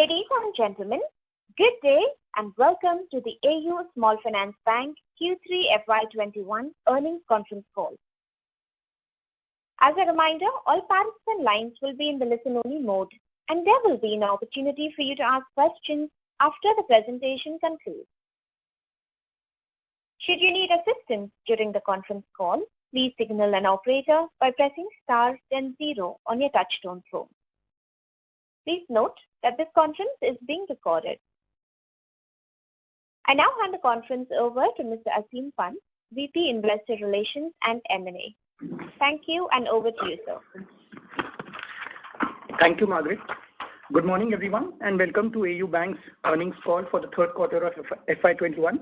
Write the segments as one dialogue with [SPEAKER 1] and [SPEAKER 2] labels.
[SPEAKER 1] Ladies and gentlemen, good day and welcome to the AU Small Finance Bank Q3 FY21 earnings conference call. As a reminder, all participant lines will be in the listen-only mode, and there will be an opportunity for you to ask questions after the presentation concludes. Should you need assistance during the conference call, please signal an operator by pressing star then 0 on your touchtone phone. Please note that this conference is being recorded. I now hand the conference over to Mr. Aseem Pant, VP Investor Relations and M&A. Thank you, and over to you, sir.
[SPEAKER 2] Thank you, Margaret. Good morning, everyone, and welcome to AU Bank's earnings call for the third quarter of FY21.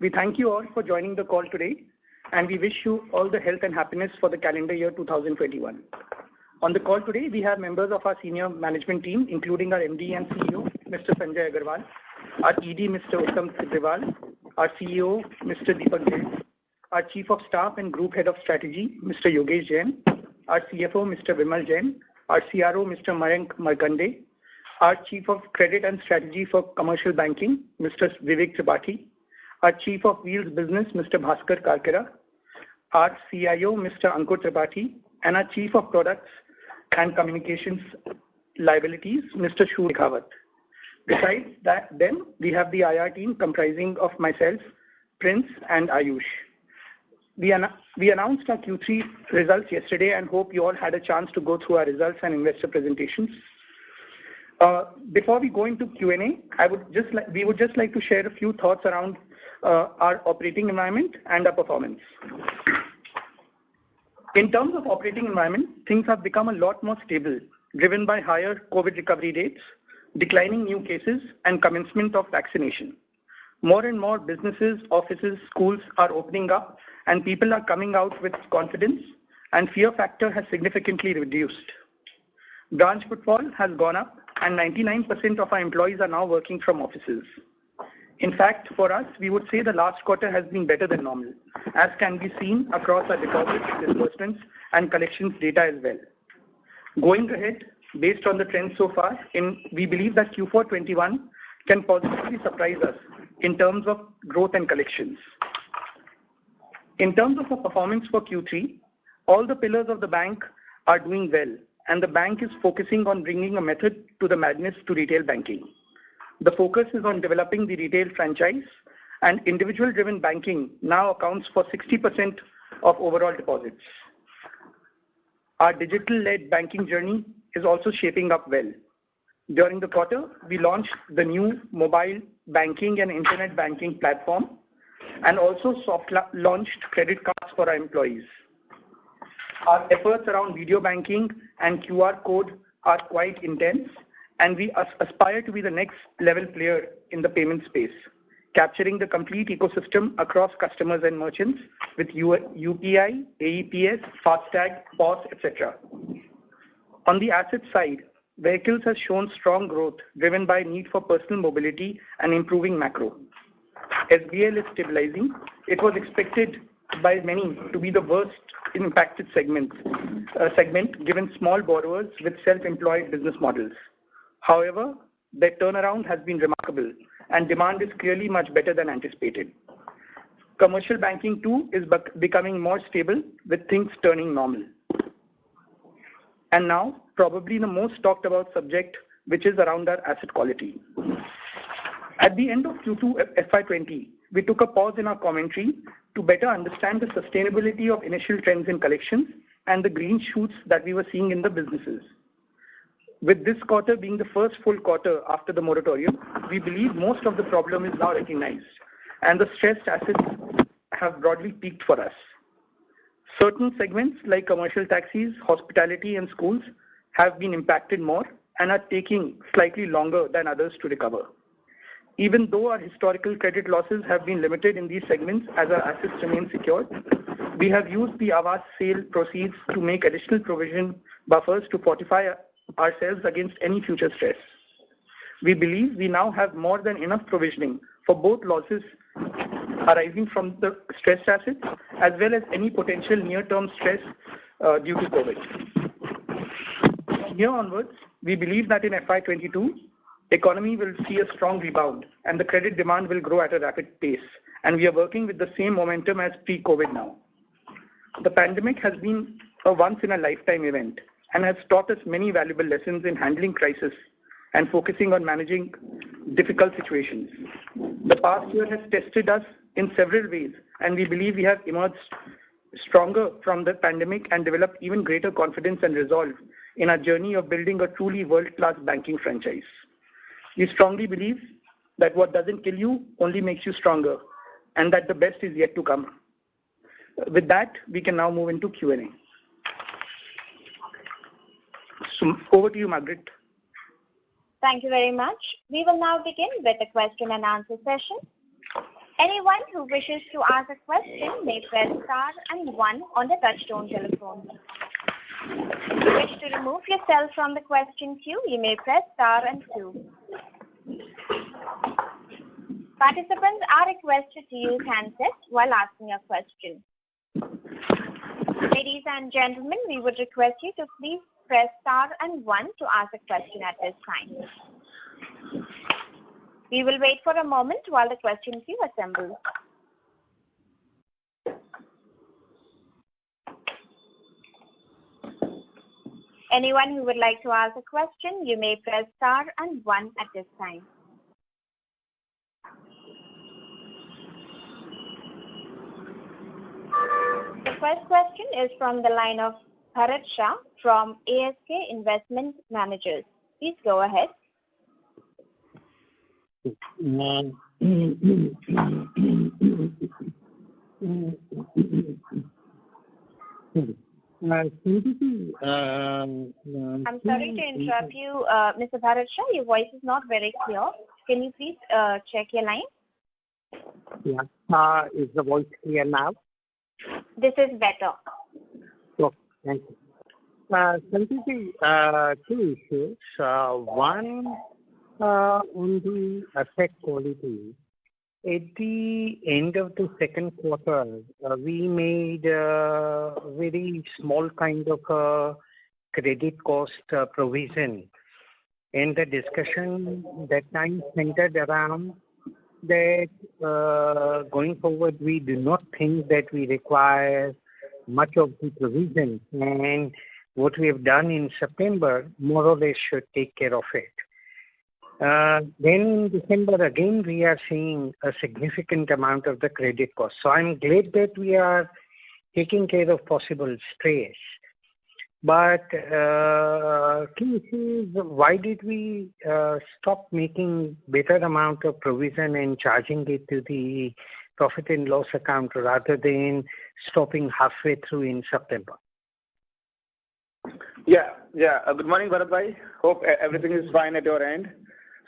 [SPEAKER 2] We thank you all for joining the call today, and we wish you all the health and happiness for the calendar year 2021. On the call today, we have members of our senior management team, including our MD and CEO, Mr. Sanjay Agarwal, our ED, Mr. Uttam Tibrewal, our CEO, Mr. Deepak Jain, our Chief of Staff and Group Head of Strategy, Mr. Yogesh Jain, our CFO, Mr. Vimal Jain, our CRO, Mr. Mayank Markande, our Chief of Credit and Strategy for Commercial Banking, Mr. Vivek Tripathi, our Chief of Wheels Business, Mr. Bhaskar Karkera, our CIO, Mr. Ankur Tripathi, and our Chief of Products and Communications Liabilities, Mr. Shur Shekhawat. Besides that, then we have the IR team comprising of myself, Prince, and Ayush. We announced our Q3 results yesterday and hope you all had a chance to go through our results and investor presentations. Before we go into Q&A, we would just like to share a few thoughts around our operating environment and our performance. In terms of operating environment, things have become a lot more stable, driven by higher COVID recovery rates, declining new cases, and commencement of vaccination. More and more businesses, offices, schools are opening up, and people are coming out with confidence, and fear factor has significantly reduced. Branch footfall has gone up, and 99% of our employees are now working from offices. In fact, for us, we would say the last quarter has been better than normal, as can be seen across our deposits, disbursements, and collections data as well. Going ahead, based on the trends so far, we believe that Q4 21 can positively surprise us in terms of growth and collections. In terms of the performance for Q3, all the pillars of the bank are doing well, and the bank is focusing on bringing a method to the madness to retail banking. The focus is on developing the retail franchise, and individual-driven banking now accounts for 60% of overall deposits. Our digital-led banking journey is also shaping up well. During the quarter, we launched the new mobile banking and internet banking platform and also soft-launched credit cards for our employees. Our efforts around video banking and QR code are quite intense, and we aspire to be the next level player in the payment space, capturing the complete ecosystem across customers and merchants with UPI, AEPS, FASTag, POS, etc. On the asset side, vehicles has shown strong growth driven by need for personal mobility and improving macro. SBL is stabilizing. It was expected by many to be the worst impacted segment given small borrowers with self-employed business models. However, their turnaround has been remarkable, and demand is clearly much better than anticipated. Commercial banking too is becoming more stable with things turning normal. And now, probably the most talked about subject, which is around our asset quality. At the end of Q2 FY20, we took a pause in our commentary to better understand the sustainability of initial trends in collections and the green shoots that we were seeing in the businesses. With this quarter being the first full quarter after the moratorium, we believe most of the problem is now recognized, and the stressed assets have broadly peaked for us. Certain segments like commercial taxis, hospitality, and schools have been impacted more and are taking slightly longer than others to recover. Even though our historical credit losses have been limited in these segments as our assets remain secured, we have used the Aavas sale proceeds to make additional provision buffers to fortify ourselves against any future stress. We believe we now have more than enough provisioning for both losses arising from the stressed assets as well as any potential near-term stress due to COVID. From here onwards, we believe that in FY22, economy will see a strong rebound and the credit demand will grow at a rapid pace, and we are working with the same momentum as pre-COVID now. The pandemic has been a once-in-a-lifetime event and has taught us many valuable lessons in handling crisis and focusing on managing difficult situations. The past year has tested us in several ways, and we believe we have emerged stronger from the pandemic and developed even greater confidence and resolve in our journey of building a truly world-class banking franchise. We strongly believe that what doesn't kill you only makes you stronger, and that the best is yet to come. With that, we can now move into Q&A. So over to you, Margaret.
[SPEAKER 1] Thank you very much. We will now begin with the question and answer session. Anyone who wishes to ask a question may press star and 1 on the touchtone telephone. If you wish to remove yourself from the question queue, you may press star and 2. Participants are requested to use handsets while asking a question. Ladies and gentlemen, we would request you to please press star and 1 to ask a question at this time. We will wait for a moment while the question queue assembles. Anyone who would like to ask a question, you may press star and 1 at this time. The first question is from the line of Bharat Shah from ASK Investment Managers. Please go ahead.
[SPEAKER 3] I'm
[SPEAKER 1] sorry to interrupt you, Mr. Bharat Shah. Your voice is not very clear. Can you please check your line?
[SPEAKER 3] Yeah. Is the voice clear now?
[SPEAKER 1] This is better.
[SPEAKER 3] Okay, thank you. Two issues. One, on the asset quality. At the end of the second quarter, we made a very small kind of credit cost provision. And the discussion that time centered around that going forward, we do not think that we require much of the provision. And what we have done in September more or less should take care of it. Then in December again, we are seeing a significant amount of the credit cost. So I'm glad that we are taking care of possible stress. But can you see why did we stop making better amount of provision and charging it to the profit and loss account rather than stopping halfway through in September?
[SPEAKER 4] Yeah. Good morning, Bharat bhai. Hope everything is fine at your end.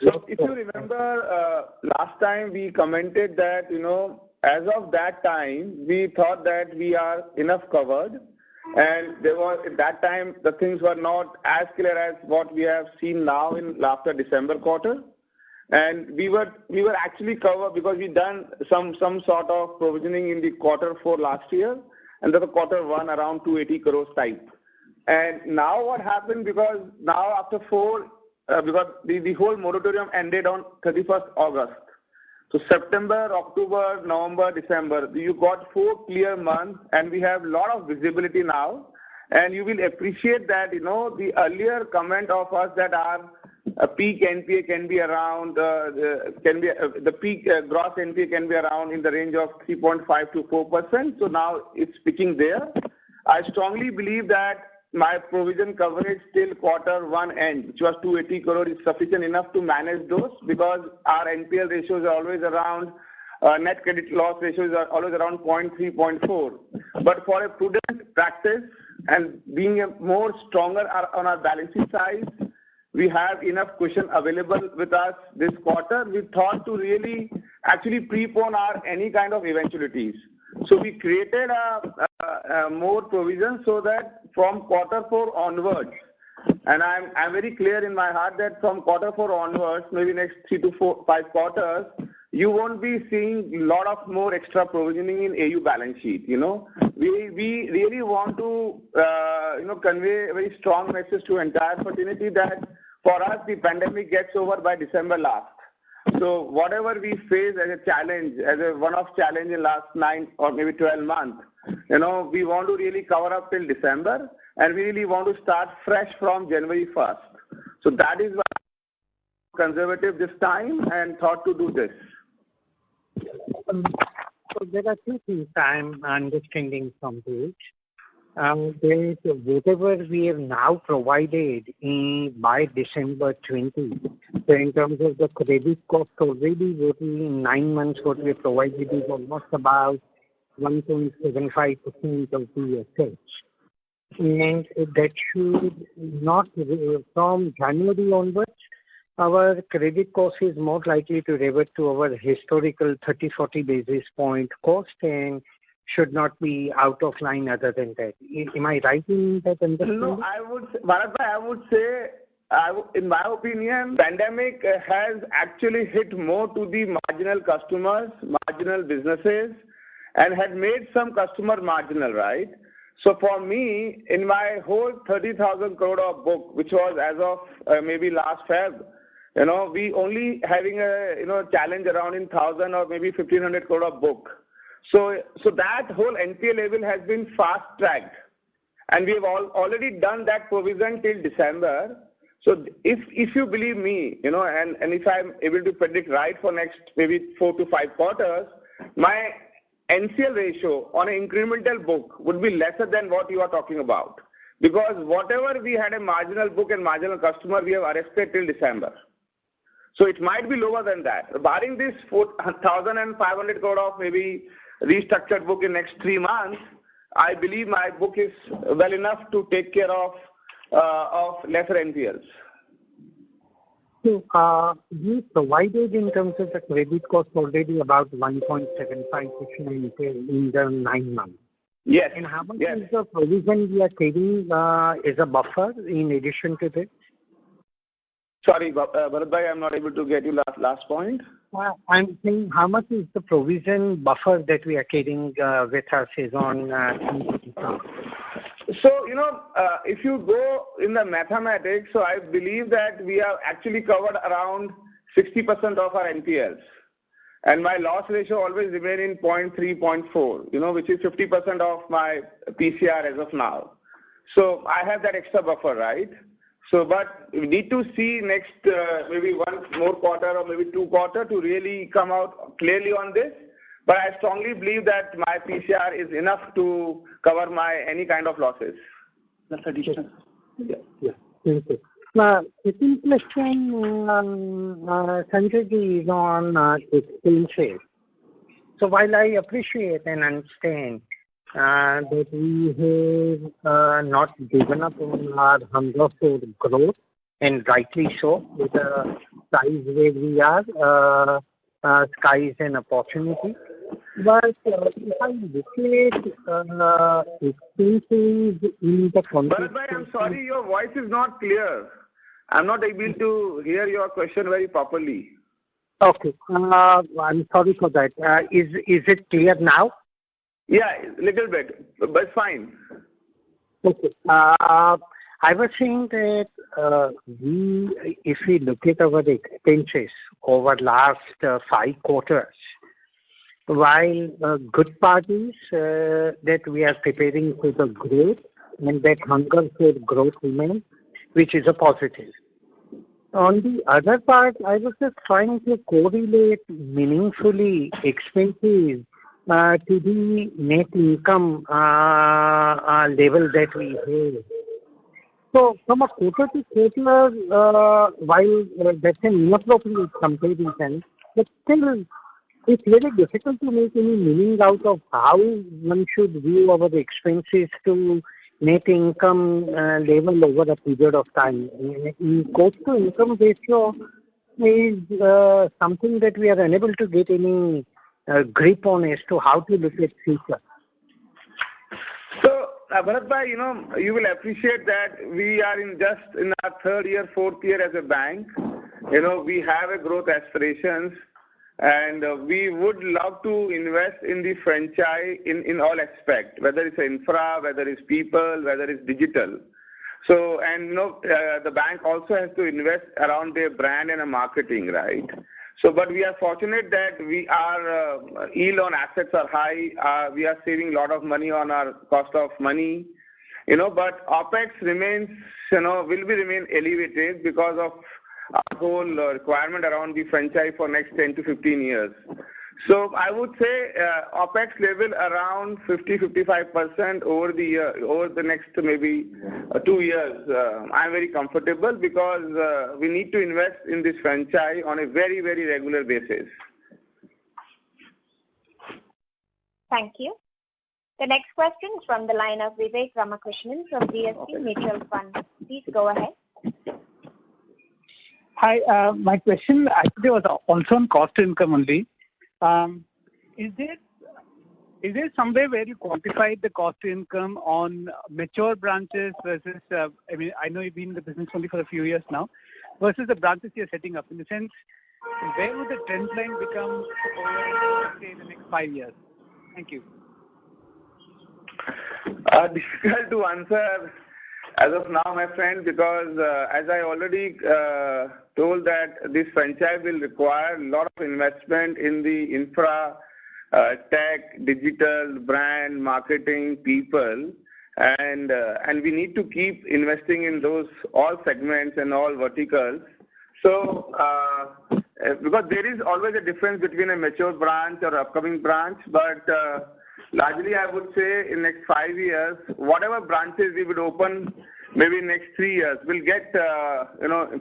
[SPEAKER 4] So if you remember, last time we commented that, as of that time, we thought that we are enough covered. And at that time, the things were not as clear as what we have seen now after December quarter. And we were actually covered because we done some sort of provisioning in the quarter 4 last year, and then the quarter 1 around 280 crores type. And now what happened, because now after 4, because the whole moratorium ended on 31st August. So September, October, November, December, you got 4 clear months, and we have a lot of visibility now. And you will appreciate that, the earlier comment of us that our peak NPA can be around, the peak gross NPA can be around in the range of 3.5 to 4%. So now it's peaking there. I strongly believe that my provision coverage till quarter 1 end, which was 280 crore, is sufficient enough to manage those, because our NPL ratios are always around, net credit loss ratios are always around 0.3, 0.4. But for a prudent practice and being more stronger on our balance sheet size, we have enough cushion available with us this quarter. We thought to really actually prepone our any kind of eventualities. So we created a more provision so that from quarter 4 onwards, and I'm very clear in my heart that from quarter 4 onwards, maybe next 3 to 5 quarters, you won't be seeing a lot of more extra provisioning in AU balance sheet. We really want to convey a very strong message to entire fraternity that for us, the pandemic gets over by December last. So whatever we face as a challenge, as a one-off challenge in last 9 or maybe 12 months, we want to really cover up till December, and we really want to start fresh from January 1st. So that is why I'm conservative this time and thought to do this.
[SPEAKER 3] So there are two things I'm understanding from this. That whatever we have now provided by December 20, so in terms of the credit cost already, what we in 9 months, what we have provided is almost about 1.75% of the assets. And that should not, from January onwards, our credit cost is more likely to revert to our historical 30-40 basis point cost and should not be out of line other than that. Am I right in that understanding?
[SPEAKER 4] No, I would say, in my opinion, pandemic has actually hit more to the marginal customers, marginal businesses, and had made some customer marginal, right? So for me, in my whole 30,000 crore of book, which was as of maybe last Feb, we only having a challenge around in 1,000 or maybe 1,500 crore of book. So that whole NPA level has been fast tracked, and we have already done that provision till December. So if you believe me, and if I'm able to predict right for next maybe 4 to 5 quarters, my NCL ratio on an incremental book would be lesser than what you are talking about, because whatever we had a marginal book and marginal customer, we have arrested till December. So it might be lower than that. Barring this 4,500 crore of maybe restructured book in next 3 months, I believe my book is well enough to take care of lesser NPLs.
[SPEAKER 3] So you provided in terms of the credit cost already about 1.75% in the 9 months.
[SPEAKER 4] Yes.
[SPEAKER 3] And how much is the provision we are taking as a buffer in addition to this?
[SPEAKER 4] Sorry, Bharat, I'm not able to get you last point.
[SPEAKER 3] I'm saying how much is the provision buffer that we are carrying with us is on
[SPEAKER 4] So, if you go in the mathematics, so I believe that we are actually covered around 60% of our NPLs. And my loss ratio always remain in 0.3, 0.4, which is 50% of my PCR as of now. So I have that extra buffer, right? So, but we need to see next maybe 1 more quarter or maybe 2 quarters to really come out clearly on this. But I strongly believe that my PCR is enough to cover my any kind of losses.
[SPEAKER 2] That's additional.
[SPEAKER 3] Yeah. Thank you. Second question, Sanjay ji, is on expenses. So while I appreciate and understand that we have not given up on our hunger for growth, and rightly so, with the size where we are, sky is an opportunity. But if I look at expenses in the context...
[SPEAKER 4] Bharat, I'm sorry, your voice is not clear. I'm not able to hear your question very properly.
[SPEAKER 3] Okay. I'm sorry for that. Is it clear now?
[SPEAKER 4] Yeah, a little bit, but it's fine.
[SPEAKER 3] Okay. I was saying that if we look at our expenses over last 5 quarters, while good part is that we are preparing for the growth and that hunger for growth remains, which is a positive. On the other part, I was just trying to correlate meaningfully expenses to the net income level that we have. So from a quarter to quarter, while that's an inappropriate comparison, but still it's very difficult to make any meaning out of how one should view our expenses to net income level over a period of time. Cost to income ratio is something that we are unable to get any grip on as to how to look at future.
[SPEAKER 4] So, Bharat, you will appreciate that we are in our 3rd year, 4th year as a bank. We have a growth aspirations, and we would love to invest in the franchise in all aspects, whether it's infra, whether it's people, whether it's digital. So, and the bank also has to invest around their brand and marketing, right? So, but we are fortunate that our yield on assets are high. We are saving a lot of money on our cost of money, but OPEX remains, will remain elevated because of our whole requirement around the franchise for next 10 to 15 years. So I would say OPEX level around 50-55% over the next maybe 2 years. I'm very comfortable because we need to invest in this franchise on a very, very regular basis.
[SPEAKER 1] Thank you. The next question is from the line of Vivek Ramakrishnan from DSP Mutual Fund. Please go ahead.
[SPEAKER 5] Hi, my question actually was also on cost to income only. Is there some way where you quantify the cost to income on mature branches versus, I know you've been in the business only for a few years now, versus the branches you're setting up? In the sense, where would the trend line become over, say, the next 5 years? Thank you.
[SPEAKER 4] Difficult to answer as of now, my friend, because as I already told that this franchise will require a lot of investment in the infra, tech, digital, brand, marketing, people, and we need to keep investing in those all segments and all verticals. So, because there is always a difference between a mature branch or upcoming branch, but largely I would say in next 5 years, whatever branches we would open, maybe next 3 years, will get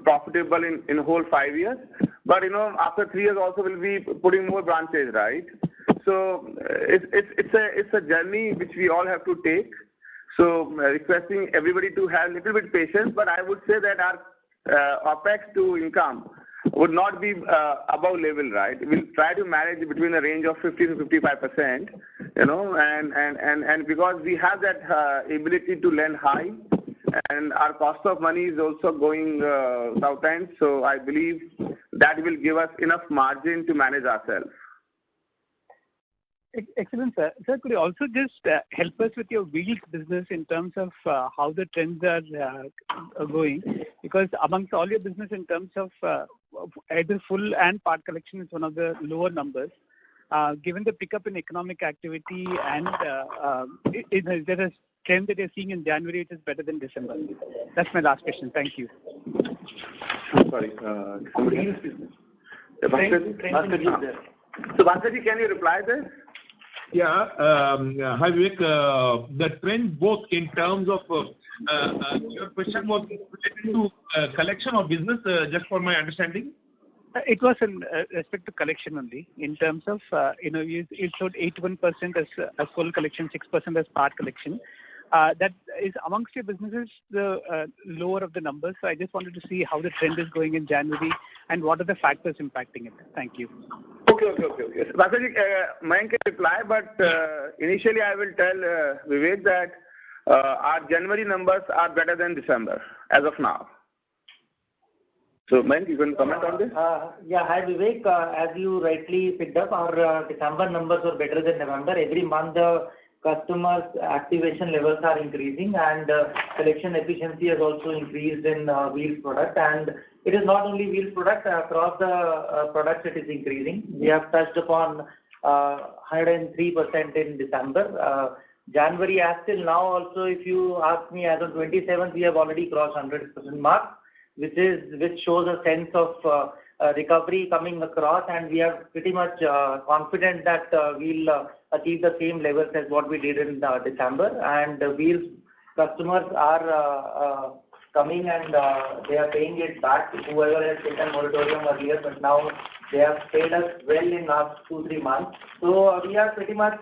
[SPEAKER 4] profitable in whole 5 years. But after 3 years also we'll be putting more branches, right? So it's a journey which we all have to take. So requesting everybody to have a little bit patience, but I would say that our OPEX to income would not be above level, right? We'll try to manage between a range of 50 to 55%, and because we have that ability to lend high, and our cost of money is also going south end, so I believe that will give us enough margin to manage ourselves.
[SPEAKER 5] Excellent, sir. Sir, could you also just help us with your wheels business in terms of how the trends are going? Because amongst all your business in terms of either full and part collection is one of the lower numbers. Given the pickup in economic activity and is there a trend that you're seeing in January which is better than December? That's my last question. Thank you.
[SPEAKER 4] Sorry. Wheels business. So, Bhankarji, can you reply there?
[SPEAKER 6] Yeah. Hi, Vivek. The trend both in terms of your question was related to collection or business, just for my understanding?
[SPEAKER 5] It was in respect to collection only. In terms of, you showed 81% as full collection, 6% as part collection. That is amongst your businesses the lower of the numbers. So I just wanted to see how the trend is going in January and what are the factors impacting it. Thank you.
[SPEAKER 4] Okay. Bhankarji, Mayank can reply, but initially I will tell Vivek that our January numbers are better than December as of now. So, Mayank, you can comment on this?
[SPEAKER 7] Yeah, hi Vivek. As you rightly picked up, our December numbers were better than November. Every month the customers' activation levels are increasing and collection efficiency has also increased in wheels product. And it is not only wheels product, across the products it is increasing. We have touched upon 103% in December. January as till now also, if you ask me, as on 27th, we have already crossed 100% mark, which shows a sense of recovery coming across, and we are pretty much confident that we'll achieve the same levels as what we did in December. And wheels customers are coming and they are paying it back. Whoever has taken moratorium earlier, but now they have paid us well in last 2-3 months. So we are pretty much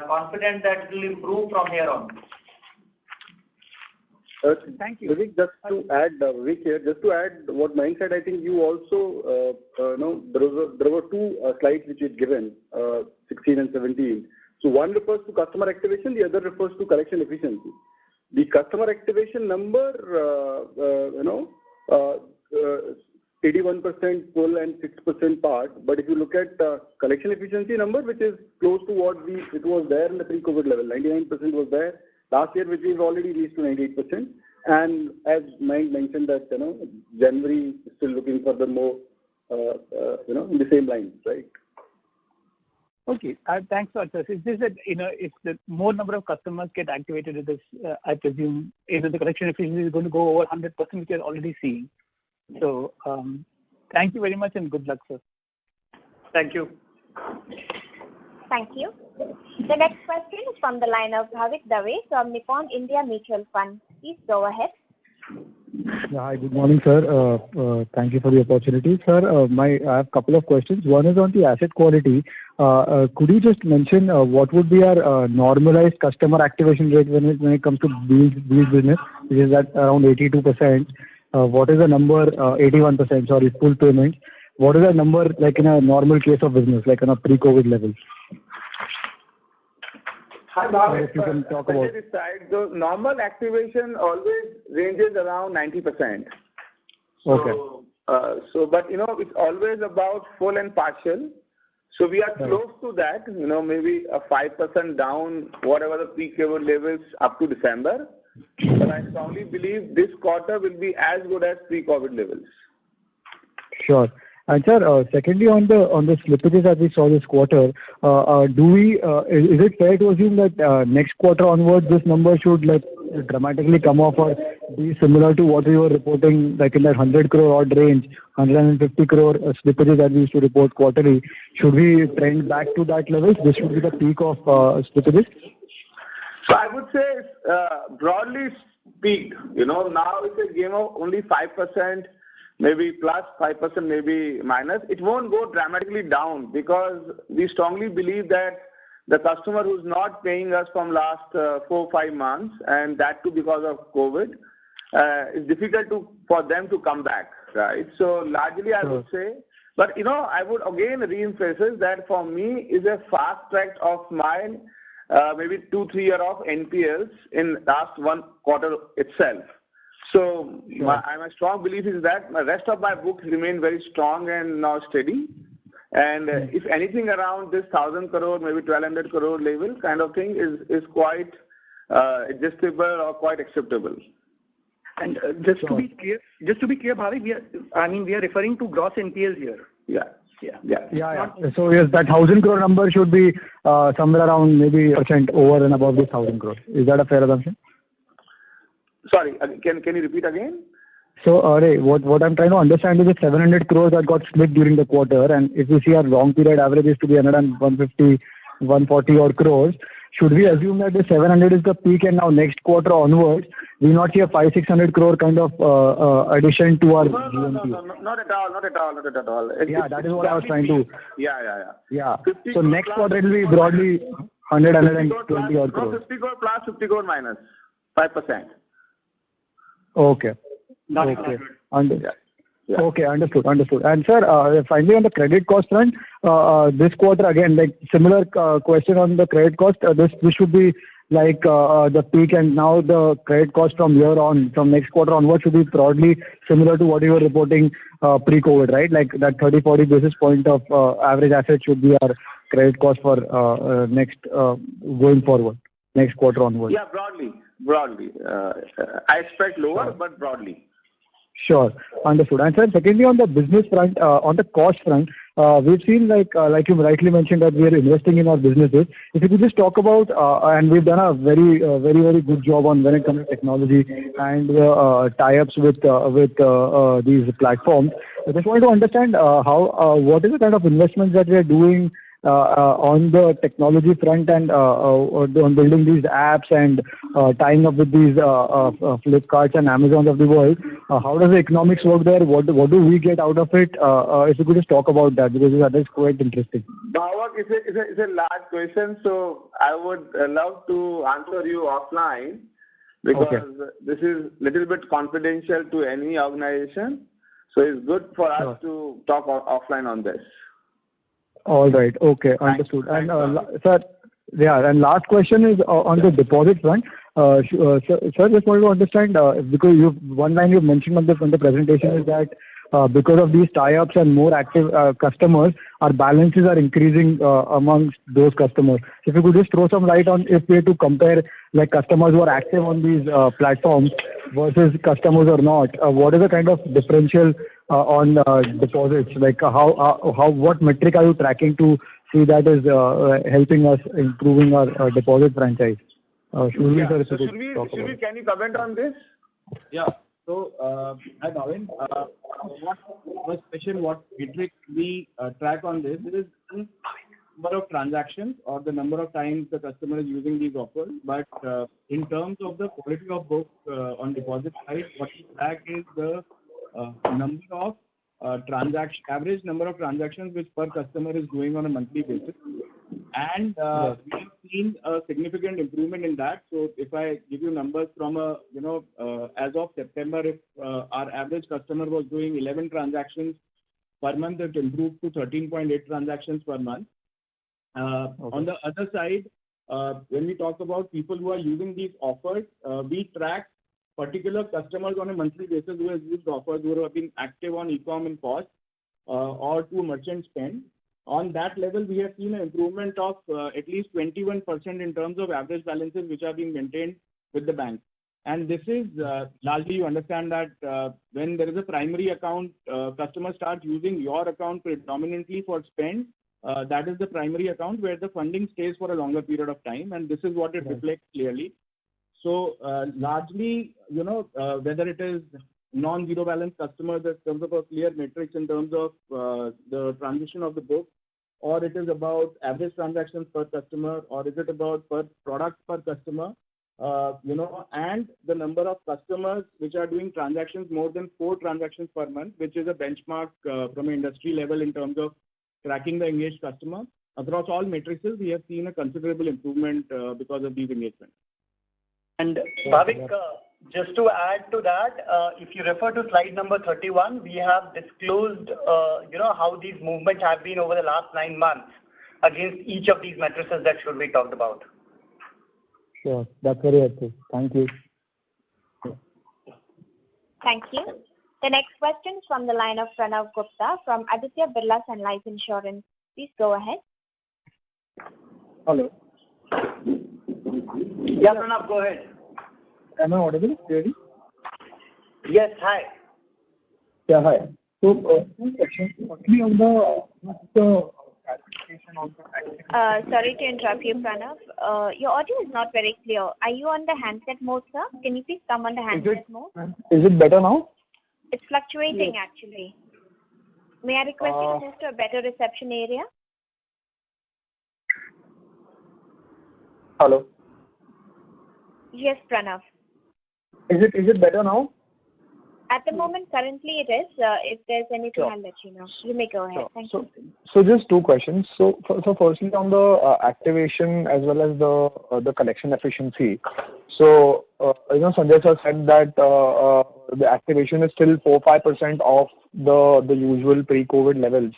[SPEAKER 7] confident that it will improve from here on.
[SPEAKER 5] Thank you.
[SPEAKER 8] Vivek, just to add, Vivek here, just to add what Mayank said, I think you also, there were two slides which you'd given, 16 and 17. So one refers to customer activation, the other refers to collection efficiency. The customer activation number, 81% full and 6% part. But if you look at collection efficiency number, which is close to what it was there in the pre-COVID level, 99% was there. Last year, which we've already reached to 98%. And as Mike mentioned that, January is still looking for the more, in the same lines, right?
[SPEAKER 5] Okay. Thanks a lot, sir. It's just that, if the more number of customers get activated with this, I presume, the collection efficiency is going to go over 100%, which you're already seeing. So, thank you very much and good luck, sir.
[SPEAKER 2] Thank you.
[SPEAKER 1] Thank you. The next question is from the line of Bhavik Dave from Nippon India Mutual Fund. Please go ahead.
[SPEAKER 9] Yeah, hi, good morning, sir. Thank you for the opportunity. Sir, I have a couple of questions. One is on the asset quality. Could you just mention what would be our normalized customer activation rate when it comes to Wheels business, which is at around 82%? What is the number, 81%, sorry, full payment? What is the number like in a normal case of business, like on a pre-COVID level?
[SPEAKER 4] Hi, Bhavik.
[SPEAKER 9] If you can talk about
[SPEAKER 4] this side, the normal activation always ranges around 90%.
[SPEAKER 9] Okay.
[SPEAKER 4] But it's always about full and partial. So we are close to that, maybe a 5% down, whatever the pre-COVID levels up to December. But I strongly believe this quarter will be as good as pre-COVID levels.
[SPEAKER 9] Sure. And sir, secondly, on the slippages that we saw this quarter, is it fair to assume that next quarter onwards this number should dramatically come off or be similar to what we were reporting, like in that 100 crore odd range, 150 crore slippages that we used to report quarterly? Should we trend back to that level? This should be the peak of slippages?
[SPEAKER 4] So I would say broadly peaked. Now it's a game of only 5%. Maybe plus 5%, maybe minus. It won't go dramatically down because we strongly believe that the customer who's not paying us from last 4-5 months, and that too because of COVID, it's difficult for them to come back, right? So largely I would say, but I would again re-emphasize that for me is a fast track of mine, maybe 2-3 years of NPLs in last 1 quarter itself. So my strong belief is that the rest of my books remain very strong and now steady. And if anything around this 1,000 crore, maybe 1,200 crore level kind of thing is quite adjustable or quite acceptable.
[SPEAKER 2] And just to be clear, Bhavik, we are referring to gross NPLs here.
[SPEAKER 4] Yeah.
[SPEAKER 9] So yes, that 1,000 crore number should be somewhere around maybe % over and above this 1,000 crore. Is that a fair assumption?
[SPEAKER 4] Sorry, can you repeat again?
[SPEAKER 9] So, what I'm trying to understand is the 700 crores that got split during the quarter, and if we see our long period average is to be 150, 140 odd crores, should we assume that the 700 is the peak and now next quarter onwards, we not see a 500-600 crore kind of addition to our GNP?
[SPEAKER 4] No, not at all.
[SPEAKER 9] Yeah, that is what I was trying to.
[SPEAKER 4] Yeah.
[SPEAKER 9] So next quarter it will be broadly 120 odd crores.
[SPEAKER 4] 50 crore plus, 50 crore minus, 5%.
[SPEAKER 9] Okay. Okay, understood. And sir, finally on the credit cost front, this quarter again, like similar question on the credit cost. This should be like the peak, and now the credit cost from here on, from next quarter onward, should be broadly similar to what you were reporting pre-COVID, right? Like that 30-40 basis point of average asset should be our credit cost for next going forward, next quarter onward.
[SPEAKER 4] Yeah, broadly. I expect lower, but broadly.
[SPEAKER 9] Sure. Understood. And sir, secondly, on the business front, on the cost front, we've seen like you rightly mentioned that we are investing in our businesses. If you could just talk about, and we've done a very good job on when it comes to technology and tie-ups with these platforms. I just wanted to understand what is the kind of investments that we are doing on the technology front and on building these apps and tying up with these Flipkarts and Amazons of the world. How does the economics work there? What do we get out of it? If you could just talk about that, because that is quite interesting.
[SPEAKER 4] Bhavik, it's a large question, so I would love to answer you offline because this is little bit confidential to any organization. So it's good for us to talk offline on this.
[SPEAKER 9] All right. Okay. Understood. And sir, and last question is on the deposit front. Sir, just wanted to understand because one line you mentioned on the presentation is that because of these tie-ups and more active customers, our balances are increasing amongst those customers. If you could just throw some light on if we have to compare like customers who are active on these platforms versus customers or not, what is the kind of differential on deposits? Like what metric are you tracking to see that is helping us improving our deposit franchise?
[SPEAKER 4] Shurveer, can you comment on this?
[SPEAKER 10] Yeah. So, hi Bhavin. What metric we track on this is number of transactions or the number of times the customer is using these offers. But in terms of the quality of book on deposit side, what we track is the number of average number of transactions which per customer is doing on a monthly basis. And we have seen a significant improvement in that. So if I give you numbers from as of September, if our average customer was doing 11 transactions per month, it improved to 13.8 transactions per month. On the other side, when we talk about people who are using these offers, we track particular customers on a monthly basis who have used offers, who have been active on e-com and POS or to merchant spend. On that level, we have seen an improvement of at least 21% in terms of average balances which are being maintained with the bank. And this is largely, you understand that when there is a primary account, customers start using your account predominantly for spend. That is the primary account where the funding stays for a longer period of time, and this is what it reflects clearly. So largely, whether it is non-zero balance customers in terms of a clear metrics in terms of the transition of the book, or it is about average transactions per customer, or is it about per product per customer, and the number of customers which are doing transactions more than 4 transactions per month, which is a benchmark from an industry level in terms of tracking the engaged customer. Across all matrices, we have seen a considerable improvement because of these engagements.
[SPEAKER 11] And Bhavik, just to add to that, if you refer to slide number 31, we have disclosed, how these movements have been over the last 9 months against each of these matrices that Shurveer talked about.
[SPEAKER 9] Sure, that's very helpful. Thank you.
[SPEAKER 1] Thank you. The next question is from the line of Pranav Gupta from Aditya Birla Sun Life Insurance. Please go ahead.
[SPEAKER 9] Hello.
[SPEAKER 11] Yeah, Pranav, go ahead.
[SPEAKER 9] Am I audible clearly?
[SPEAKER 11] Yes, hi.
[SPEAKER 9] Yeah, hi. So, two questions. Firstly, on the clarification on the...
[SPEAKER 1] Sorry to interrupt you, Pranav. Your audio is not very clear. Are you on the handset mode, sir? Can you please come on the handset mode?
[SPEAKER 9] Is it better now?
[SPEAKER 1] It's fluctuating, actually. May I request you to move to a better reception area?
[SPEAKER 9] Hello.
[SPEAKER 1] Yes, Pranav.
[SPEAKER 9] Is it better now?
[SPEAKER 1] At the moment, currently it is. If there's anything, I'll let you know. You may go ahead. Thank you.
[SPEAKER 9] So just two questions. So firstly, on the activation as well as the collection efficiency. So, Sanjay sir said that the activation is still 4-5% of the usual pre-COVID levels.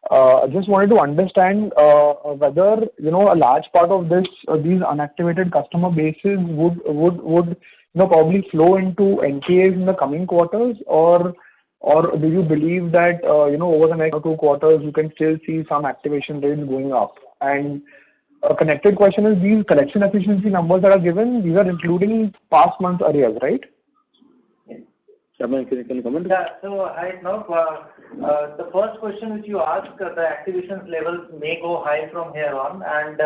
[SPEAKER 9] I just wanted to understand whether, a large part of these unactivated customer bases would probably flow into NPAs in the coming quarters, or do you believe that, over the next 2 quarters, you can still see some activation rates going up? And a connected question is, these collection efficiency numbers that are given, these are including past months arrears, right?
[SPEAKER 11] Can you comment? Yeah, so I know the first question which you asked, the activations levels may go high from here on, and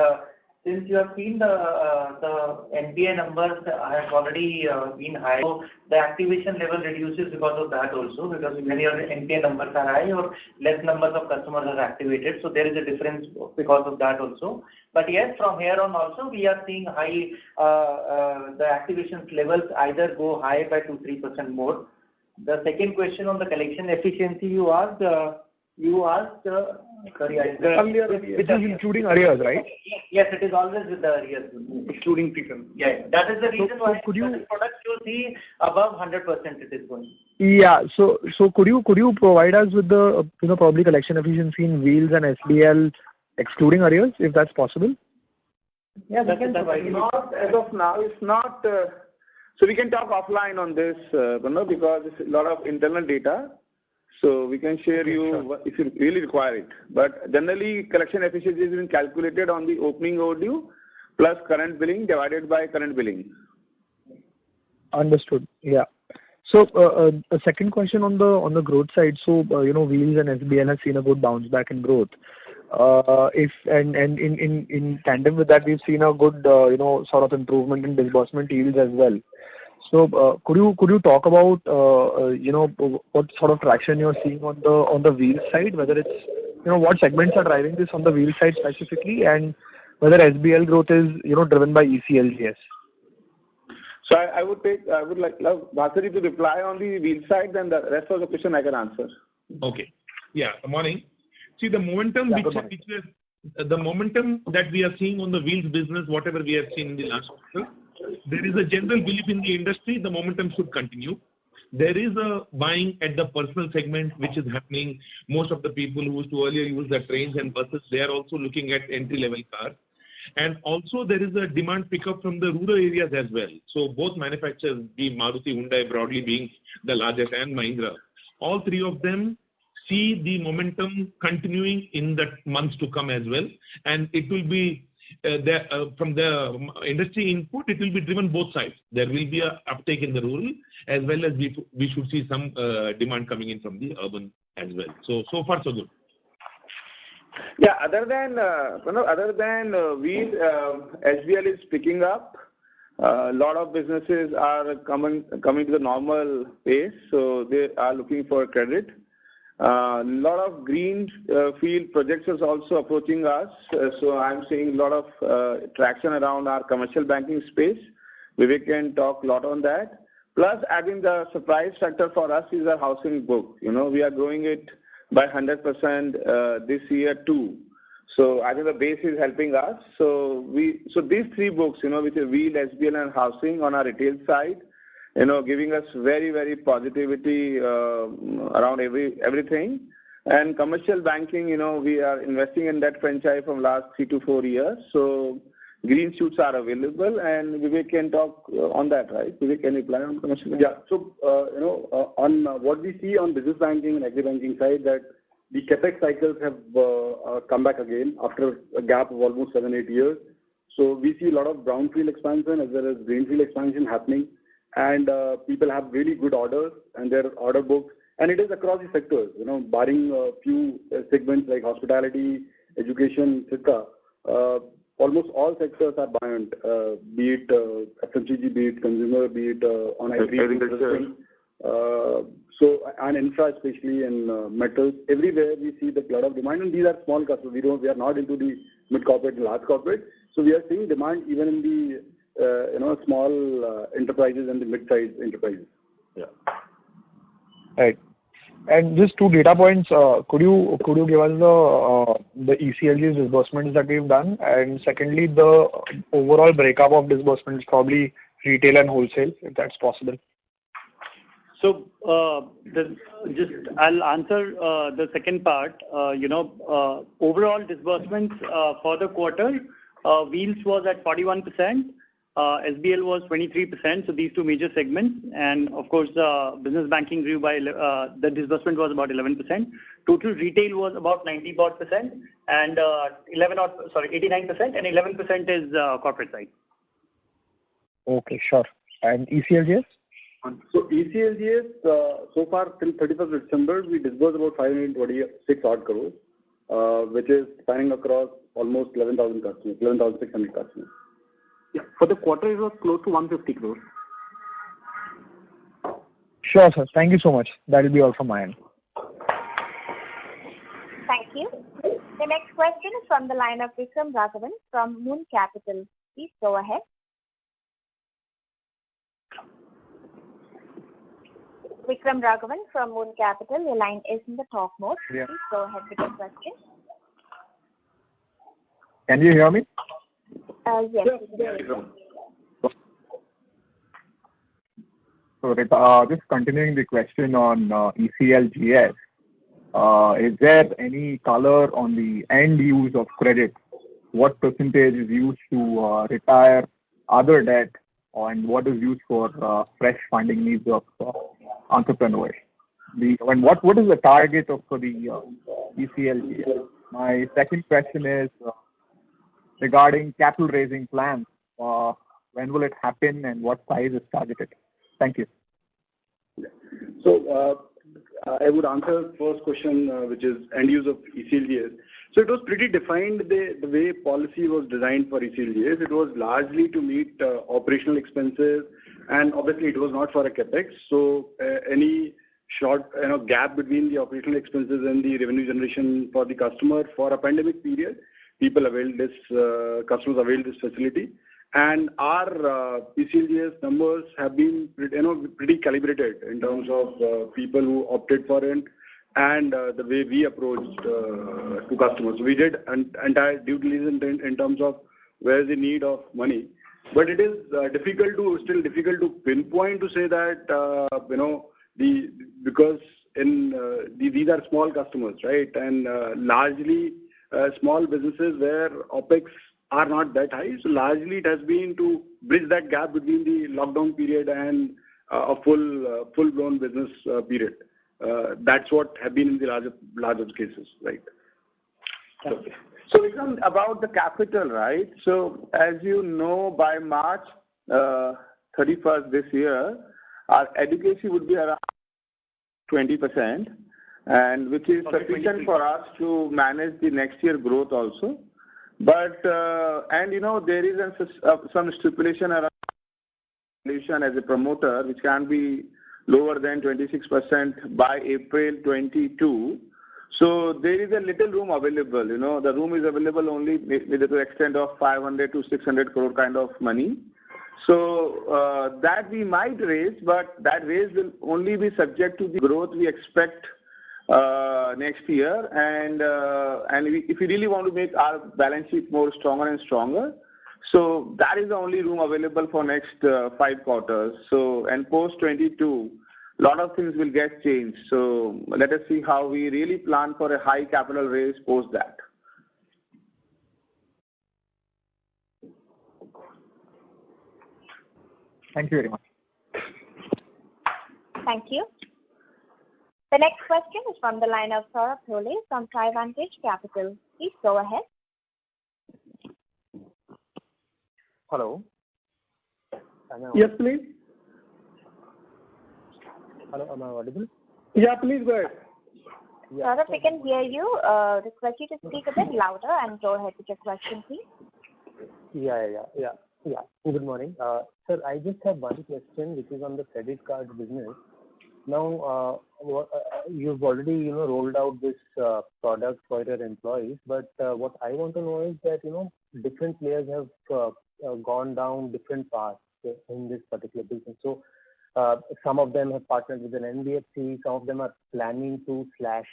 [SPEAKER 11] since you have seen the NPA numbers have already been high, so the activation level reduces because of that also, because when your NPA numbers are high or less numbers of customers are activated, so there is a difference because of that also. But yes, from here on also we are seeing high, the activations levels either go high by 2-3% more. The second question on the collection efficiency you asked, sorry,
[SPEAKER 9] which is including arrears, right?
[SPEAKER 11] Yes, it is always with the arrears.
[SPEAKER 2] Excluding people.
[SPEAKER 11] Yeah, that is the reason why the product you see above 100% it is going.
[SPEAKER 9] Yeah, so could you provide us with the probably collection efficiency in Wheels and SBL excluding arrears, if that's possible?
[SPEAKER 11] Yeah, we can provide.
[SPEAKER 4] Not as of now. It's not. So we can talk offline on this, because it's a lot of internal data. So we can share you if you really require it. But generally, collection efficiency has been calculated on the opening overdue plus current billing divided by current billing.
[SPEAKER 9] Understood. Yeah. So, a second question on the growth side. So, Wheels and SBL have seen a good bounce back in growth. If and in tandem with that, we've seen a good, sort of improvement in disbursement yields as well. So, could you talk about, what sort of traction you're seeing on the Wheels side, whether it's, what segments are driving this on the Wheels side specifically, and whether SBL growth is, driven by ECLGS?
[SPEAKER 4] So I would love Bhaskar to reply on the wheel side, then the rest of the question I can answer.
[SPEAKER 6] Okay. Yeah. Good morning. See, the momentum the momentum that we are seeing on the wheels business, whatever we have seen in the last quarter, there is a general belief in the industry the momentum should continue. There is a buying at the personal segment which is happening. Most of the people who used to earlier use the trains and buses, they are also looking at entry-level cars. And also there is a demand pickup from the rural areas as well. So both manufacturers, be Maruti, Hyundai broadly being the largest, and Mahindra, all three of them see the momentum continuing in the months to come as well. And it will be from the industry input, it will be driven both sides. There will be a uptake in the rural as well as we should see some demand coming in from the urban as well. So far so good.
[SPEAKER 4] Yeah, other than wheels, SBL is picking up. A lot of businesses are coming to the normal pace, so they are looking for credit. A lot of green field projects is also approaching us, so I'm seeing a lot of traction around our commercial banking space. Vivek can talk a lot on that. Plus, I think the surprise factor for us is our housing book. We are growing it by 100% this year too. So I think the base is helping us. So these three books, which are Wheel, SBL, and housing on our retail side, giving us very, very positivity around everything. And commercial banking, we are investing in that franchise from last 3 to 4 years. So green shoots are available, and Vivek can talk on that, right? Vivek, can you reply on commercial banking?
[SPEAKER 8] Yeah. So, on what we see on business banking and agri banking side, that the capex cycles have come back again after a gap of almost 7-8 years. So we see a lot of brownfield expansion as well as greenfield expansion happening, and people have really good orders and their order books, and it is across the sectors. Barring a few segments like hospitality, education, etc. Almost all sectors are buoyant, be it FMCG, be it consumer, be it on agriculture. And infra, especially in metals, everywhere we see the lot of demand, and these are small customers. We are not into the mid corporate and large corporate, so we are seeing demand even in the small enterprises and the mid-sized enterprises.
[SPEAKER 9] Yeah. Right. And just 2 data points. Could you give us the ECLGS disbursements that we've done, and secondly the overall breakup of disbursements, probably retail and wholesale, if that's possible.
[SPEAKER 5] So I'll answer the second part. Overall disbursements for the quarter, Wheels was at 41%. SBL was 23%, so these two major segments, and of course business banking grew by the disbursement was about 11%. Total retail was about 90%, and 89%, and 11% is corporate side. Okay, sure. And ECLGS?
[SPEAKER 8] So ECLGS, so far till 31st December, we disbursed about 526 odd crores, which is spanning across almost 11,000 customers, 11,600 customers.
[SPEAKER 2] Yeah. For the quarter, it was close to 150 crores.
[SPEAKER 9] Sure, sir. Thank you so much. That will be all from my end.
[SPEAKER 1] Thank you. The next question is from the line of Vikram Raghavan from Moon Capital. Please go ahead. Vikram Raghavan from Moon Capital, your line is in the talk mode. Yeah. Please go ahead with your question.
[SPEAKER 9] Can you hear me?
[SPEAKER 1] Yes.
[SPEAKER 12] So, just continuing the question on ECLGS, is there any color on the end use of credit? What percentage is used to retire other debt, and what is used for fresh funding needs of entrepreneurs? What is the target for the ECLGS? My second question is regarding capital raising plans. When will it happen, and what size is targeted? Thank you.
[SPEAKER 8] So I would answer first question, which is end use of ECLGS. So it was pretty defined the way policy was designed for ECLGS. It was largely to meet operational expenses, and obviously it was not for a capex. So any short gap between the operational expenses and the revenue generation for the customer for a pandemic period, customers availed this facility. And our ECLGS numbers have been pretty calibrated in terms of people who opted for it and the way we approached to customers. We did entire due diligence in terms of where is the need of money. But it is still difficult to pinpoint to say that because these are small customers, right? And largely small businesses where OPEX are not that high. So largely it has been to bridge that gap between the lockdown period and a full-blown business period. That's what have been in the larger cases, right?
[SPEAKER 4] Okay. So Vikram, about the capital, right? So as you know, by March 31st this year, our adequacy would be around 20%, and which is sufficient for us to manage the next year growth also. But there is some stipulation around as a promoter, which can be lower than 26% by April 22. So there is a little room available. The room is available only with the extent of 500 to 600 crore kind of money. So that we might raise, but that raise will only be subject to the growth we expect next year, and if we really want to make our balance sheet more stronger and stronger, so that is the only room available for next 5 quarters. So and post 22, a lot of things will get changed. So let us see how we really plan for a high capital raise post that.
[SPEAKER 12] Thank you very much.
[SPEAKER 1] Thank you. The next question is from the line of Saurabh Dhole from Trivantage Capital. Please go ahead.
[SPEAKER 13] Hello.
[SPEAKER 2] Yes, please.
[SPEAKER 13] Hello, am I audible?
[SPEAKER 2] Yeah, please go ahead.
[SPEAKER 1] Yeah. Saurabh, we can hear you. Request you to speak a bit louder and go ahead with your question, please.
[SPEAKER 13] Yeah. Good morning. Sir, I just have one question, which is on the credit card business. Now, you've already, rolled out this product for your employees, but what I want to know is that, different players have gone down different paths in this particular business. So, some of them have partnered with an NBFC, some of them are planning to slash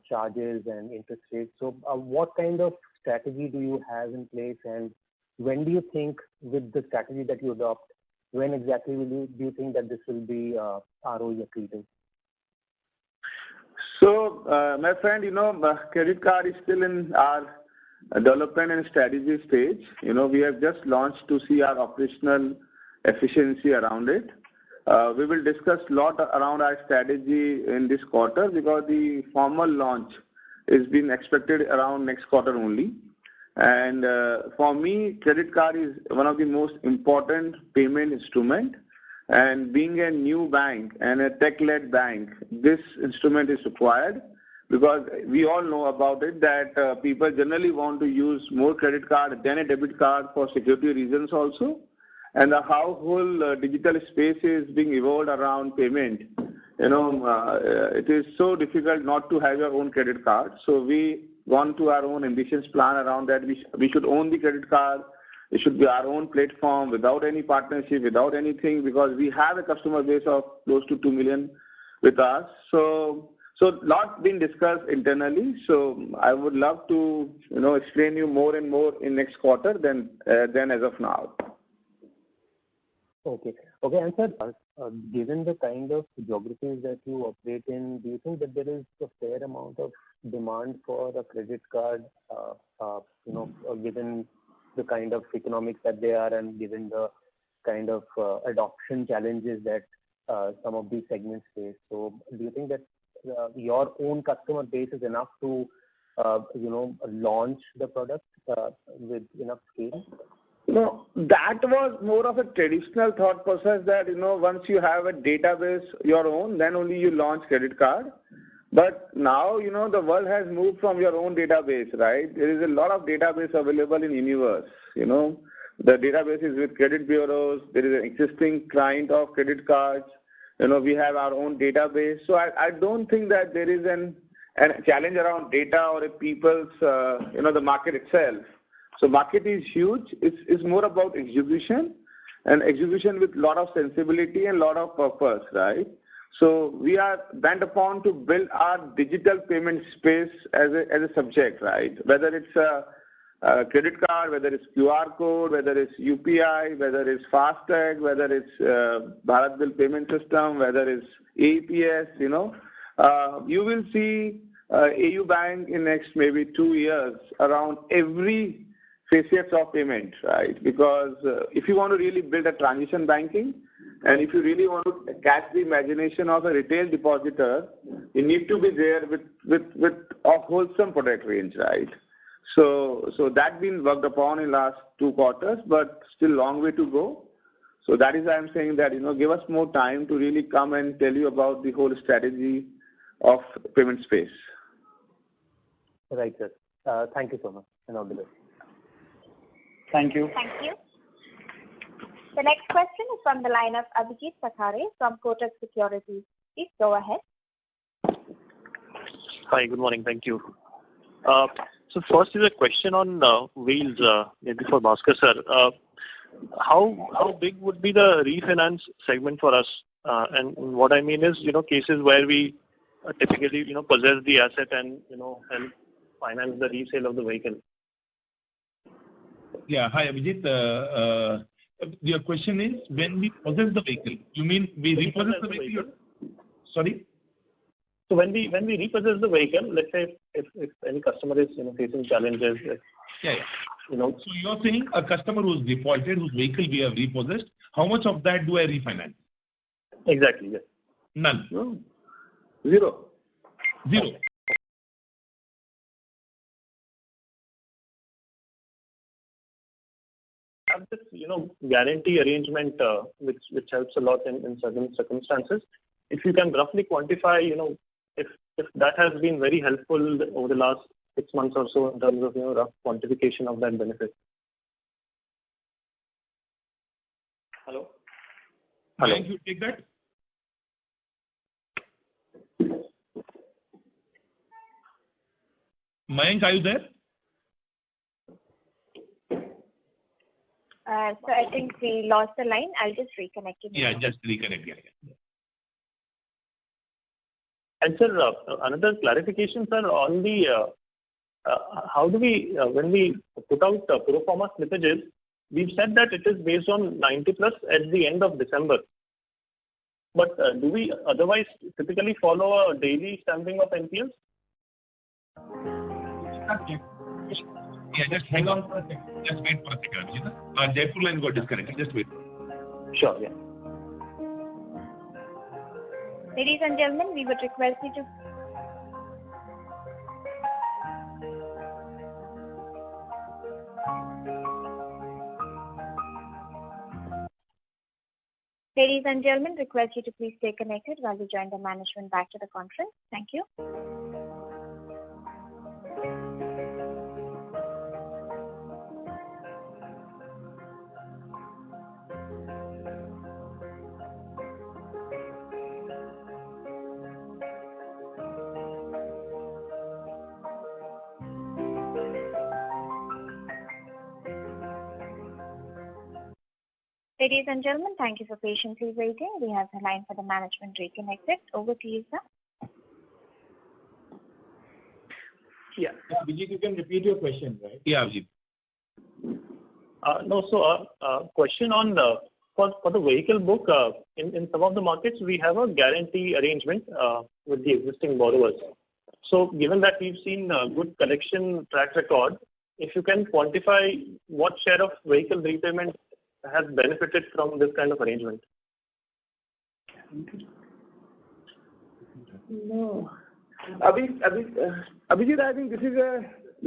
[SPEAKER 13] charges and interest rates. So, what kind of strategy do you have in place, and when do you think, with the strategy that you adopt, when exactly do you think that this will be ROE accretive?
[SPEAKER 4] So, my friend, credit card is still in our development and strategy stage. We have just launched to see our operational efficiency around it. We will discuss a lot around our strategy in this quarter, because the formal launch is being expected around next quarter only. And for me, credit card is one of the most important payment instrument. And being a new bank and a tech-led bank, this instrument is required, because we all know about it that people generally want to use more credit card than a debit card for security reasons also. And how whole digital space is being evolved around payment. It is so difficult not to have your own credit card. So we gone to our own ambitious plan around that. We should own the credit card. It should be our own platform without any partnership, without anything, because we have a customer base of close to 2 million with us. So lot been discussed internally. So I would love to, explain you more and more in next quarter than as of now.
[SPEAKER 13] Okay. And sir, given the kind of geographies that you operate in, do you think that there is a fair amount of demand for a credit card, given the kind of economics that they are and given the kind of adoption challenges that some of these segments face? So do you think that your own customer base is enough to, launch the product with enough scale?
[SPEAKER 4] No, that was more of a traditional thought process that, once you have a database your own, then only you launch credit card. But now, the world has moved from your own database, right? There is a lot of database available in universe, The database is with credit bureaus. There is an existing client of credit cards. We have our own database. So I don't think that there is a challenge around data or a people's, the market itself. So market is huge. It's more about execution, and execution with a lot of sensibility and a lot of purpose, right? So we are bent upon to build our digital payment space as a subject, right? Whether it's a credit card, whether it's QR code, whether it's UPI, whether it's FASTag, whether it's Bharat Bill Payment System, whether it's APS, you will see AU Bank in next maybe 2 years around every facets of payment, right? Because if you want to really build a transition banking, and if you really want to catch the imagination of a retail depositor, you need to be there with a wholesome product range, right? So that's been worked upon in last 2 quarters, but still long way to go. So that is why I'm saying that, give us more time to really come and tell you about the whole strategy of payment space.
[SPEAKER 13] Right, sir. Thank you so much, and all the best.
[SPEAKER 2] Thank you.
[SPEAKER 1] Thank you. The next question is from the line of Abhijit Sakhare from Kotak Securities. Please go ahead.
[SPEAKER 14] Hi, good morning. Thank you. So first is a question on Wheels, maybe for Bhaskar sir. How big would be the refinance segment for us? And what I mean is, cases where we typically, possess the asset and, help finance the resale of the vehicle.
[SPEAKER 6] Yeah. Hi, Abhijit. Your question is, when we possess the vehicle, you mean we repossess the vehicle? Sorry?
[SPEAKER 14] So when we repossess the vehicle, let's say if any customer is facing challenges.
[SPEAKER 6] Yeah. So you're saying a customer who's defaulted, whose vehicle we have repossessed, how much of that do I refinance?
[SPEAKER 14] Exactly, yes.
[SPEAKER 6] None.
[SPEAKER 4] No. Zero.
[SPEAKER 14] Have this, guarantee arrangement, which helps a lot in certain circumstances. If you can roughly quantify, if that has been very helpful over the last 6 months or so in terms of, rough quantification of that benefit.
[SPEAKER 6] Hello? Mayank, you take that? Mayank, are you there?
[SPEAKER 1] So I think we lost the line. I'll just reconnect you.
[SPEAKER 6] Yeah, just reconnect. Yeah.
[SPEAKER 14] And sir, another clarification, sir, on the how do we, when we put out pro forma slippages, we've said that it is based on 90 plus at the end of December. But do we otherwise typically follow a daily stamping of NPLs?
[SPEAKER 6] Yeah, just hang on for a second. Just wait for a second, Abhijit. Jaipur line got disconnected. Just wait.
[SPEAKER 14] Sure, yeah.
[SPEAKER 1] Ladies and gentlemen, we would request you to... Ladies and gentlemen, request you to please stay connected while we join the management back to the conference. Thank you. Ladies and gentlemen, thank you for patiently waiting. We have the line for the management reconnected. Over to you, sir.
[SPEAKER 10] Yeah. Abhijit, you can repeat your question, right?
[SPEAKER 6] Yeah, Abhijit.
[SPEAKER 14] No, so question on for the vehicle book, in some of the markets, we have a guarantee arrangement with the existing borrowers. So given that we've seen good collection track record, if you can quantify what share of vehicle repayment has benefited from this kind of arrangement?
[SPEAKER 4] No. Abhijit, I think this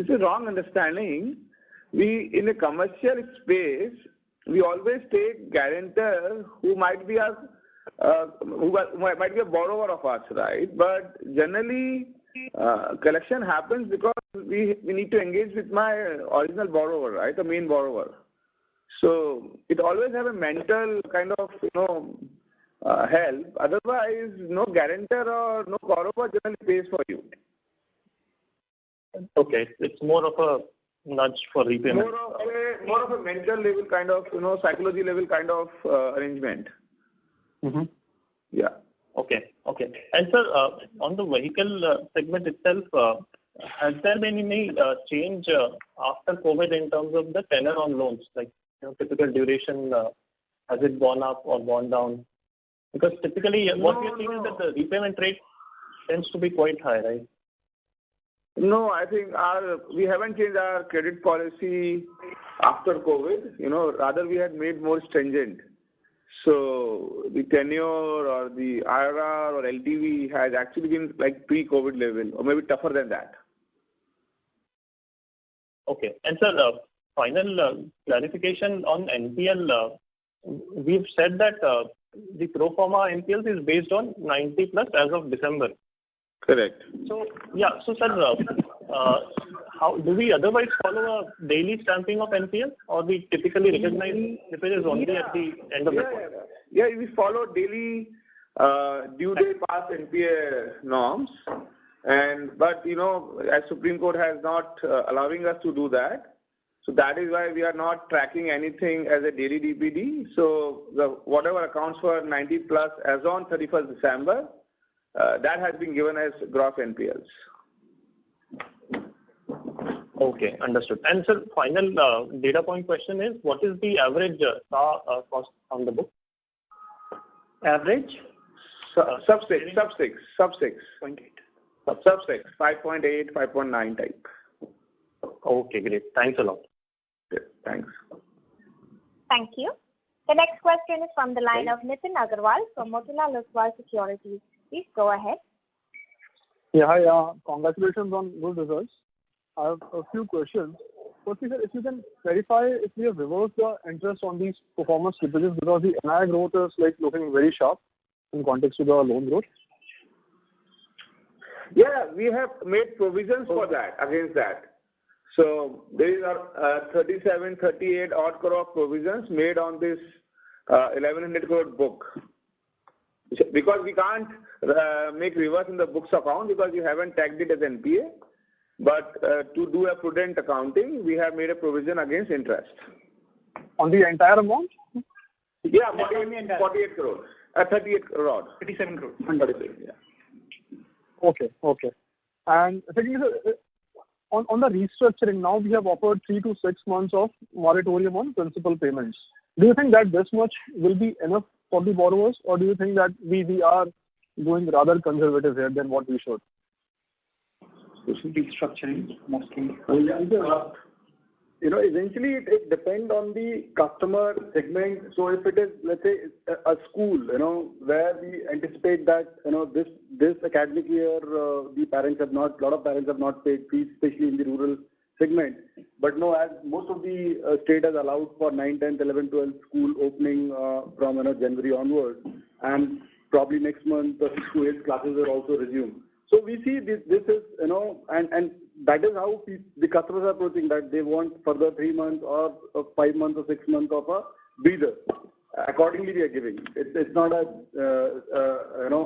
[SPEAKER 4] is wrong understanding. we in a commercial space, we always take guarantor who might be a borrower of us, right? But generally, collection happens because we need to engage with my original borrower, right? The main borrower. So it always have a mental kind of help. Otherwise, no guarantor or no borrower generally pays for you.
[SPEAKER 14] Okay, it's more of a nudge for repayment.
[SPEAKER 4] More of a mental level kind of, psychology level kind of arrangement.
[SPEAKER 14] Mm-hmm.
[SPEAKER 4] Yeah.
[SPEAKER 14] Okay. And sir, on the vehicle segment itself, has there been any change after COVID in terms of the tenor on loans? Like, typical duration, has it gone up or gone down? Because typically what we are seeing is that the repayment rate tends to be quite high, right?
[SPEAKER 4] No, I think we haven't changed our credit policy after COVID. Rather we had made more stringent. So the tenure or the IRR or LTV has actually been like pre-COVID level or maybe tougher than that.
[SPEAKER 14] Okay. And sir, final clarification on NPL. We've said that the pro forma NPLs is based on 90 plus as of December.
[SPEAKER 4] Correct.
[SPEAKER 14] So sir, how do we otherwise follow a daily stamping of NPL, or we typically recognize slippages only at the end of the quarter?
[SPEAKER 4] Yeah, we follow daily due date past NPA norms, but as Supreme Court has not allowing us to do that, so that is why we are not tracking anything as a daily DPD. So whatever accounts for 90 plus as on 31st December, that has been given as gross NPLs.
[SPEAKER 14] Okay, understood. And sir, final data point question is, what is the average cost on the book?
[SPEAKER 7] Average?
[SPEAKER 4] Sub 6. 5.8, 5.9 type.
[SPEAKER 14] Okay, great. Thanks a lot.
[SPEAKER 4] Okay, thanks.
[SPEAKER 1] Thank you. The next question is from the line of Nitin Agarwal from Motilal Oswal Securities. Please go ahead.
[SPEAKER 15] Yeah, hi. Congratulations on good results. I have a few questions. Firstly, sir, if you can clarify if we have reversed the interest on these performance slippages, because the NII growth is looking very sharp in context to the loan growth.
[SPEAKER 4] Yeah, we have made provisions for that, against that. So there are 37, 38 odd crore provisions made on this 1100 crore book. Because we can't make reverse in the books account because you haven't tagged it as NPA. But to do a prudent accounting, we have made a provision against interest.
[SPEAKER 15] On the entire amount?
[SPEAKER 4] Yeah, 48 crores. 38 crore.
[SPEAKER 2] 37 crores.
[SPEAKER 4] 37, yeah.
[SPEAKER 15] Okay. And secondly, sir, on the restructuring, now we have offered 3 to 6 months of moratorium on principal payments. Do you think that this much will be enough for the borrowers, or do you think that we are going rather conservative here than what we should?
[SPEAKER 2] Restructuring mostly.
[SPEAKER 8] Eventually it depends on the customer segment. So if it is, let's say, a school, where we anticipate that, this academic year, a lot of parents have not paid fees, especially in the rural segment. But no, as most of the state has allowed for 9, 10, 11, 12 school opening from January onwards, and probably next month 6 to 8 classes will also resume. So we see this is, and that is how the customers are approaching, that they want further 3 months or 5 months or 6 months of a breather. Accordingly, we are giving. It's not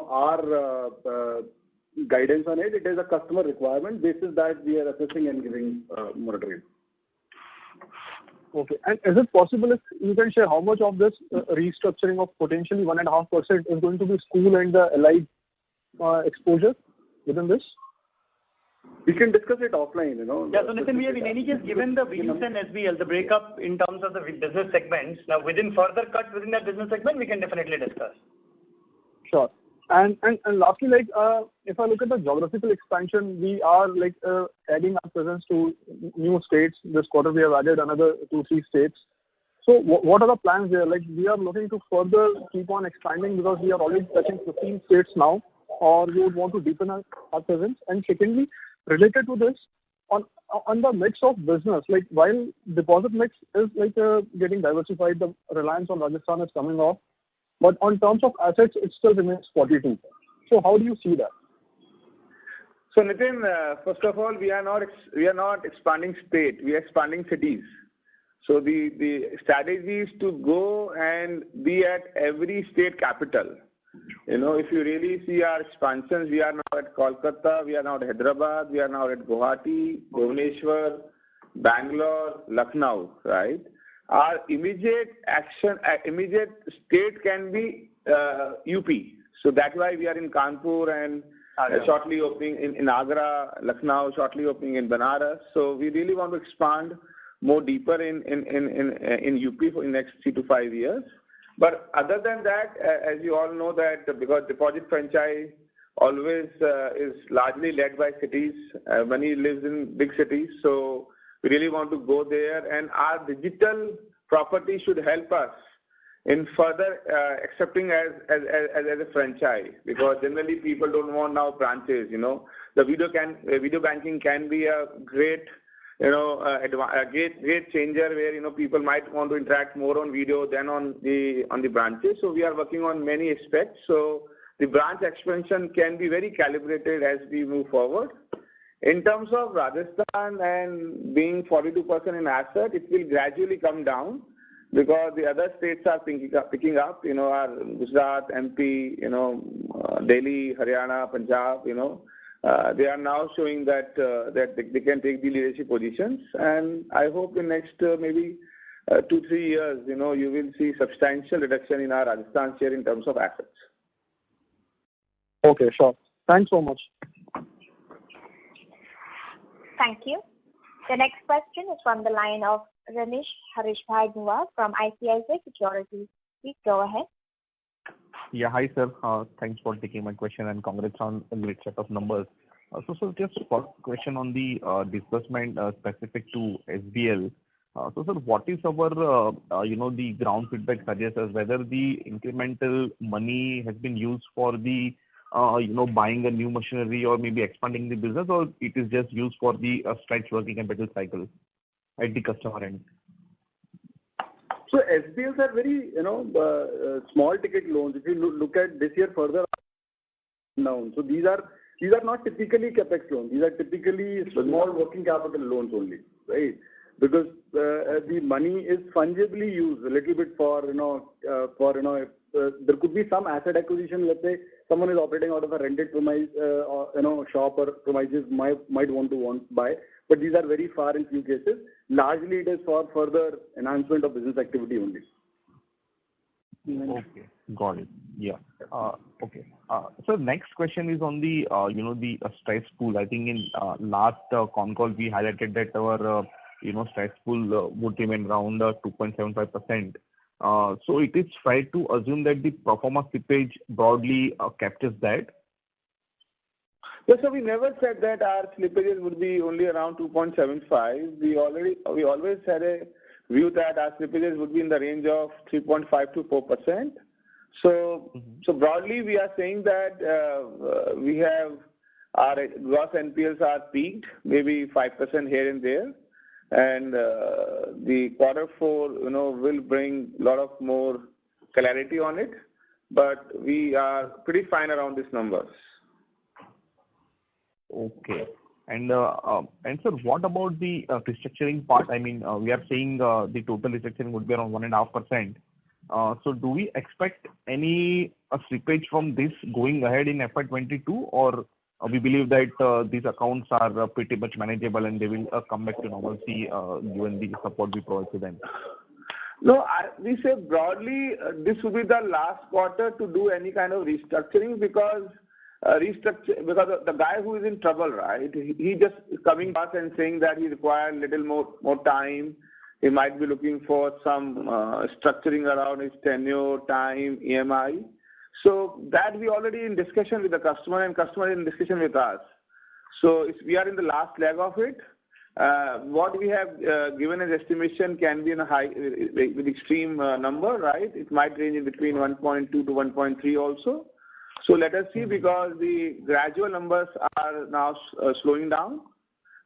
[SPEAKER 8] our guidance on it. It is a customer requirement. Basis that we are assessing and giving moratorium.
[SPEAKER 15] Okay. And is it possible if you can share how much of this restructuring of potentially 1.5% is going to be school and the allied exposure within this?
[SPEAKER 8] We can discuss it offline,
[SPEAKER 7] Yeah, so Nitin, we have in any case given the Wheels and SBL, the breakup in terms of the business segments. Now, within further cuts within that business segment, we can definitely discuss.
[SPEAKER 15] Sure. And lastly, if I look at the geographical expansion, we are adding our presence to new states. This quarter, we have added another 2-3 states. So what are the plans there? We are looking to further keep on expanding because we are already touching 15 states now, or we would want to deepen our presence. And secondly, related to this, on the mix of business, like while deposit mix is getting diversified, the reliance on Rajasthan is coming off, but on terms of assets, it still remains 42. So how do you see that?
[SPEAKER 4] So Nitin, first of all, we are not expanding state, we are expanding cities. So the strategy is to go and be at every state capital. If you really see our expansions, we are now at Kolkata, we are now at Hyderabad, we are now at Guwahati, Bhubaneswar, Bangalore, Lucknow, right? Our immediate state can be UP. So that's why we are in Kanpur and shortly opening in Agra, Lucknow, shortly opening in Banaras. So we really want to expand more deeper in UP for the next 3 to 5 years. But other than that, as you all know that because deposit franchise always is largely led by cities, money lives in big cities, so we really want to go there, and our digital property should help us in further accepting as a franchise, because generally people don't want now branches. The video banking can be a great a great changer where people might want to interact more on video than on the branches. So we are working on many aspects. So the branch expansion can be very calibrated as we move forward. In terms of Rajasthan and being 42% in asset, it will gradually come down because the other states are picking up. Our Gujarat, MP, Delhi, Haryana, Punjab. They are now showing that they can take the leadership positions, and I hope in next maybe 2-3 years, you will see substantial reduction in our Rajasthan share in terms of assets.
[SPEAKER 15] Okay, sure. Thanks so much.
[SPEAKER 1] Thank you. The next question is from the line of Renish Harishbhai Dua from ICICI Securities. Please go ahead.
[SPEAKER 16] Yeah, hi sir. Thanks for taking my question and congrats on a great set of numbers. So just first question on the disbursement specific to SBL. So sir, what is our the ground feedback suggests as whether the incremental money has been used for the buying a new machinery or maybe expanding the business, or it is just used for the stretch working capital cycle at the customer end?
[SPEAKER 8] So SBLs are very, small ticket loans. If you look at this year further down, so these are not typically capex loans. These are typically small working capital loans only, right? Because the money is fungibly used a little bit for there could be some asset acquisition. Let's say someone is operating out of a rented premise, shop or premises might want to buy, but these are very far in few cases. Largely, it is for further enhancement of business activity only.
[SPEAKER 16] Okay, got it. Yeah. Okay. So next question is on the the stress pool. I think in last con call we highlighted that our stress pool would remain around 2.75%. So it is fair to assume that the pro forma slippage broadly captures that.
[SPEAKER 4] Yes, so we never said that our slippages would be only around 2.75. We always had a view that our slippages would be in the range of 3.5 to 4%. So broadly we are saying that we have our gross NPLs are peaked, maybe 5% here and there, and the quarter 4 will bring a lot of more clarity on it, but we are pretty fine around these numbers.
[SPEAKER 16] Okay. And sir, what about the restructuring part? I mean, we are saying the total restructuring would be around 1.5%. So do we expect any slippage from this going ahead in FY22, or we believe that these accounts are pretty much manageable and they will come back to normalcy given the support we provide to them?
[SPEAKER 4] No, we say broadly this will be the last quarter to do any kind of restructuring because the guy who is in trouble, right? He just coming back and saying that he requires a little more time. He might be looking for some structuring around his tenure, time, EMI. So that we already in discussion with the customer and customer in discussion with us. So we are in the last leg of it. What we have given as estimation can be in a high, with extreme number, right? It might range in between 1.2 to 1.3 also. So let us see, because the gradual numbers are now slowing down.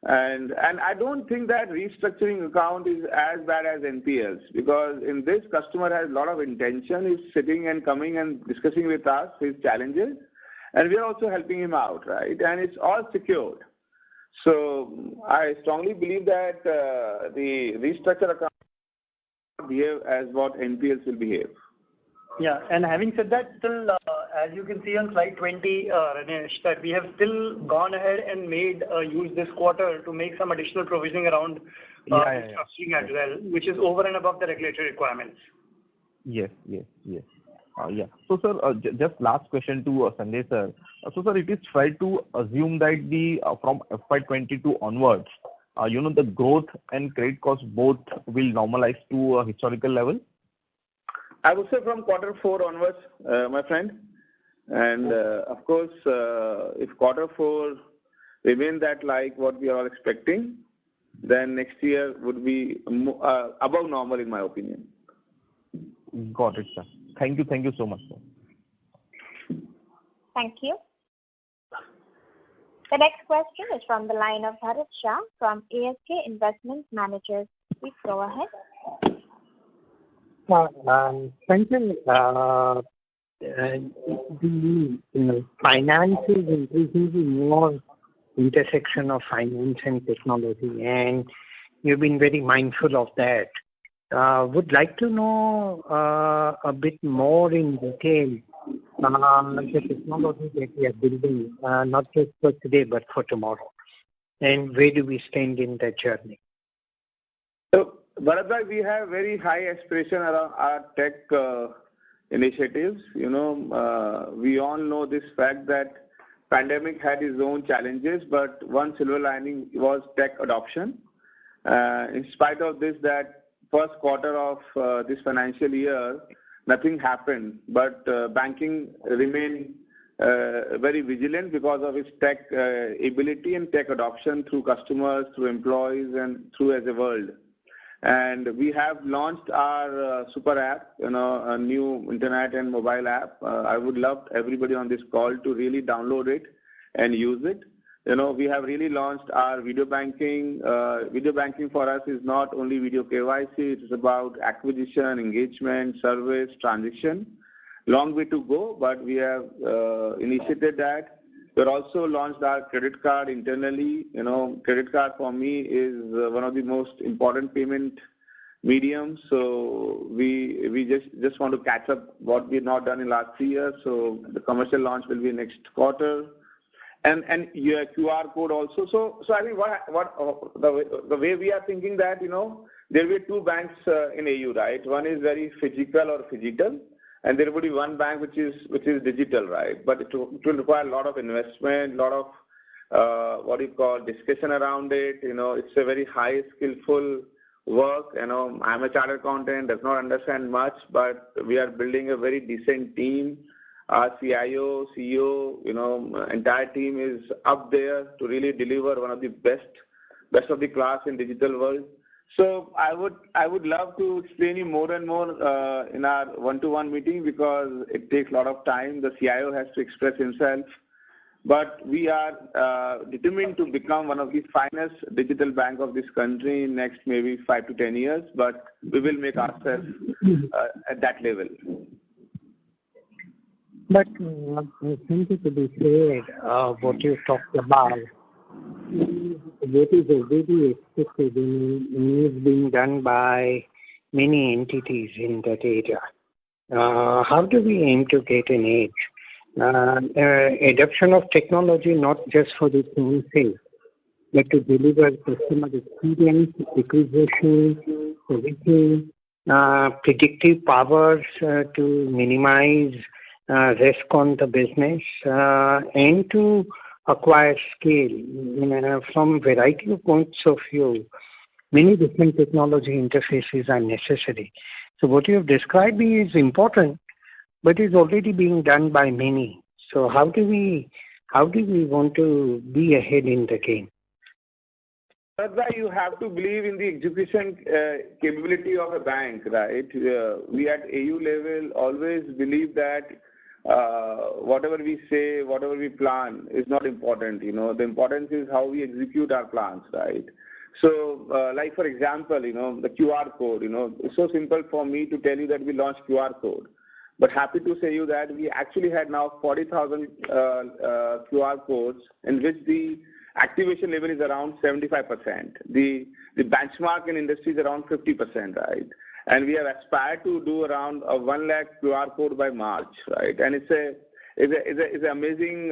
[SPEAKER 4] And I don't think that restructuring account is as bad as NPLs, because in this customer has a lot of intention, is sitting and coming and discussing with us his challenges, and we are also helping him out, right? And it's all secured. So I strongly believe that the restructured account will behave as what NPLs will behave.
[SPEAKER 17] Yeah, and having said that, still, as you can see on slide 20, Ranesh, that we have still gone ahead and made use this quarter to make some additional provisioning around restructuring as well, which is over and above the regulatory requirements.
[SPEAKER 16] Yes. Yeah. So, sir, just last question to Sanjay, sir. So, sir, it is fair to assume that from FY22 onwards, the growth and credit cost both will normalize to a historical level?
[SPEAKER 4] I would say from Q4 onwards, my friend. And of course, if Q4 remain that like what we are all expecting, then next year would be above normal in my opinion.
[SPEAKER 16] Got it, sir. Thank you so much, sir.
[SPEAKER 1] Thank you. The next question is from the line of Bharat Shah from ASK Investment Managers. Please go ahead.
[SPEAKER 3] Thank you. The finance is increasingly more intersection of finance and technology, and you've been very mindful of that. Would like to know a bit more in detail the technology that we are building, not just for today but for tomorrow, and where do we stand in that journey?
[SPEAKER 4] So, Bharat, we have very high aspiration around our tech initiatives. We all know this fact that pandemic had its own challenges, but one silver lining was tech adoption. In spite of this, that first quarter of this financial year, nothing happened, but banking remained very vigilant because of its tech ability and tech adoption through customers, through employees, and through as a world. And we have launched our super app, a new internet and mobile app. I would love everybody on this call to really download it and use it. We have really launched our video banking. Video banking for us is not only video KYC, it is about acquisition, engagement, service, transaction. Long way to go, but we have initiated that. We also launched our credit card internally. Credit card for me is one of the most important payment mediums. So we just want to catch up what we have not done in last 3 years. So the commercial launch will be next quarter. And your QR code also. So I think the way we are thinking that, there will be two banks in AU, right? One is very physical or phygital, and there will be one bank which is digital, right? But it will require a lot of investment, a lot of discussion around it. It's a very high skillful work. I'm a chartered accountant, does not understand much, but we are building a very decent team. Our CIO, CEO, entire team is up there to really deliver one of the best of the class in digital world. So I would love to explain you more and more in our one-to-one meeting, because it takes a lot of time. The CIO has to express himself. But we are determined to become one of the finest digital bank of this country in next maybe 5 to 10 years. But we will make ourselves at that level.
[SPEAKER 3] But something to be said, what you talked about, what is already expected and is being done by many entities in that area. How do we aim to get an edge? Adoption of technology not just for its own sake, but to deliver customer experience, acquisition, servicing, predictive powers to minimize risk on the business, and to acquire scale from variety of points of view. Many different technology interfaces are necessary. So what you have described is important, but is already being done by many. So how do we want to be ahead in the game?
[SPEAKER 4] You have to believe in the execution capability of a bank, right? We at AU level always believe that whatever we say, whatever we plan is not important. The importance is how we execute our plans, right? So, like for example, the QR code, it's so simple for me to tell you that we launched QR code. But happy to say you that we actually had now 40,000 QR codes in which the activation level is around 75%. The benchmark in industry is around 50%, right? And we have aspired to do around 1 lakh QR code by March, right? And it's an amazing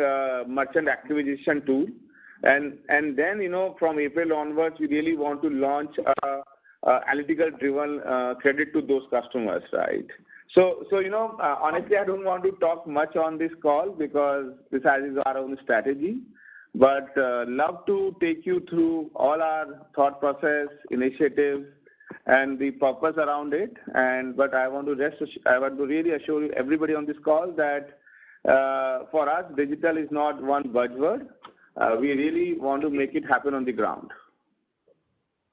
[SPEAKER 4] merchant activation tool. And then, from April onwards, we really want to launch analytical-driven credit to those customers, right? So honestly, I don't want to talk much on this call because this is our own strategy. But love to take you through all our thought process, initiatives, and the purpose around it. But I want to really assure you, everybody on this call, that for us, digital is not one buzzword. We really want to make it happen on the ground.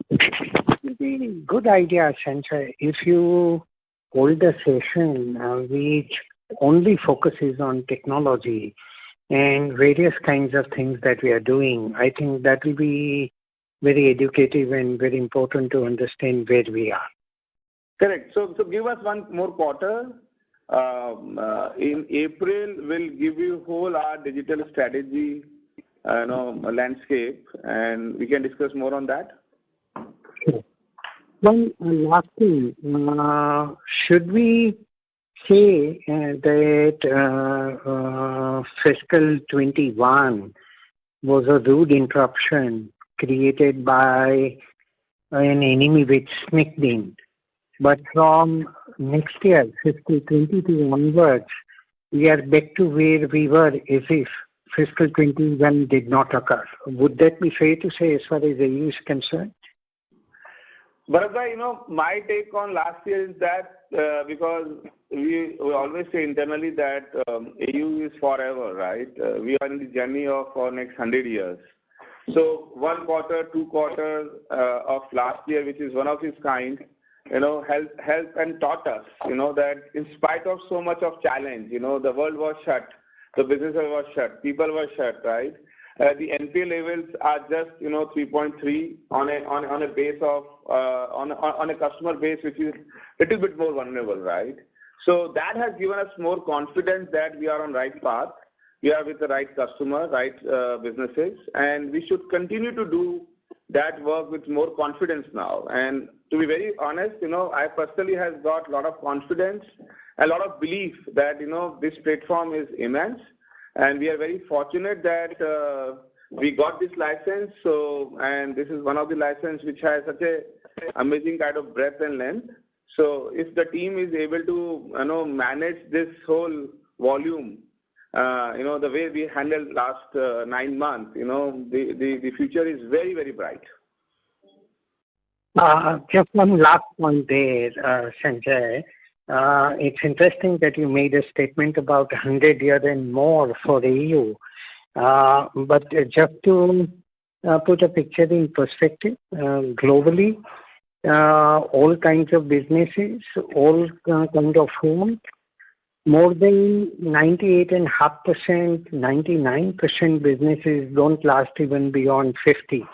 [SPEAKER 3] It would be a good idea, Sanjay, if you hold a session which only focuses on technology and various kinds of things that we are doing. I think that will be very educative and very important to understand where we are.
[SPEAKER 4] Correct. So give us one more quarter. In April, we'll give you whole our digital strategy, landscape, and we can discuss more on that.
[SPEAKER 3] Sure. One last thing. Should we say that fiscal 21 was a rude interruption created by an enemy which sneaked in, but from next year, fiscal 22 onwards, we are back to where we were as if fiscal 21 did not occur. Would that be fair to say as far as the EU is concerned?
[SPEAKER 4] Bharatbhai, my take on last year is that because we always say internally that AU is forever, right? We are in the journey of our next 100 years. So 1 quarter, 2 quarters of last year, which is one of its kind, helped and taught us, that in spite of so much of challenge, the world was shut, the businesses were shut, people were shut, right? The NPA levels are just 3.3 on a base of on a customer base which is little bit more vulnerable, right? So that has given us more confidence that we are on right path. We are with the right customer, right businesses, and we should continue to do that work with more confidence now. And to be very honest, I personally have got a lot of confidence, a lot of belief that this platform is immense. And we are very fortunate that we got this license. And this is one of the licenses which has such a amazing kind of breadth and length. So if the team is able to manage this whole volume, the way we handled last 9 months, the future is very, very bright.
[SPEAKER 3] Just one last point there, Sanjay. It's interesting that you made a statement about 100 years and more for the EU. But just to put a picture in perspective, globally, all kinds of businesses, all kind of homes, more than 98.5%, 99% businesses don't last even beyond 50.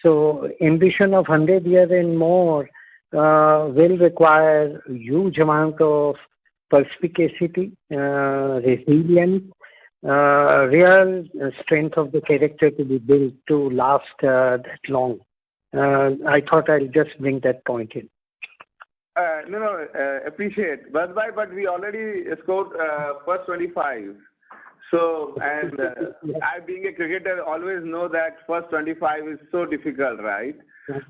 [SPEAKER 3] So ambition of 100 years and more will require huge amount of perspicacity, resilience, real strength of the character to be built to last that long. I thought I'll just bring that point in.
[SPEAKER 4] Appreciate. But we already scored first 25. So, and I being a cricketer always know that first 25 is so difficult, right?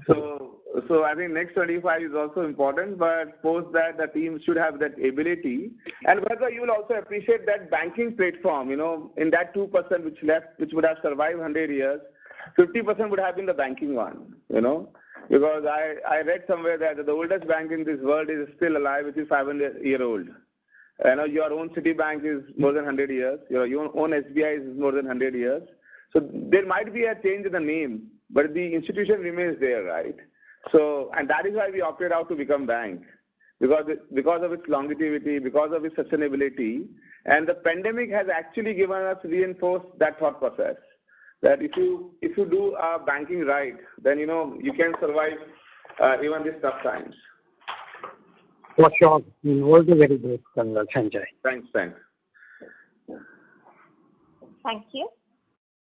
[SPEAKER 4] So I think next 25 is also important, but post that the team should have that ability. And whether you will also appreciate that banking platform, in that 2% which left, which would have survived 100 years, 50% would have been the banking one, because I read somewhere that the oldest bank in this world is still alive, which is 500-year-old. Your own Citibank is more than 100 years. Your own SBI is more than 100 years. So there might be a change in the name, but the institution remains there, right? So, and that is why we opted out to become bank, because of its longevity, because of its sustainability, And the pandemic has actually given us reinforced that thought process. That if you do banking right, then you can survive even these tough times.
[SPEAKER 3] For sure. All the very good, Sanjay.
[SPEAKER 4] Thanks.
[SPEAKER 1] Thank you.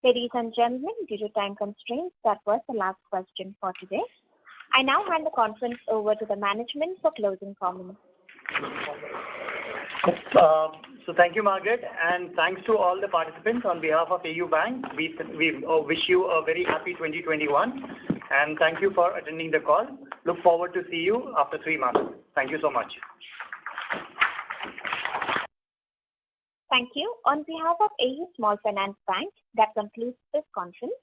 [SPEAKER 1] Ladies and gentlemen, due to time constraints, that was the last question for today. I now hand the conference over to the management for closing comments.
[SPEAKER 17] So thank you, Margaret, and thanks to all the participants on behalf of AU Bank. We wish you a very happy 2021, and thank you for attending the call. Look forward to see you after 3 months. Thank you so much.
[SPEAKER 1] Thank you. On behalf of AU Small Finance Bank, that concludes this conference.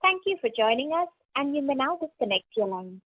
[SPEAKER 1] Thank you for joining us, and you may now disconnect your line.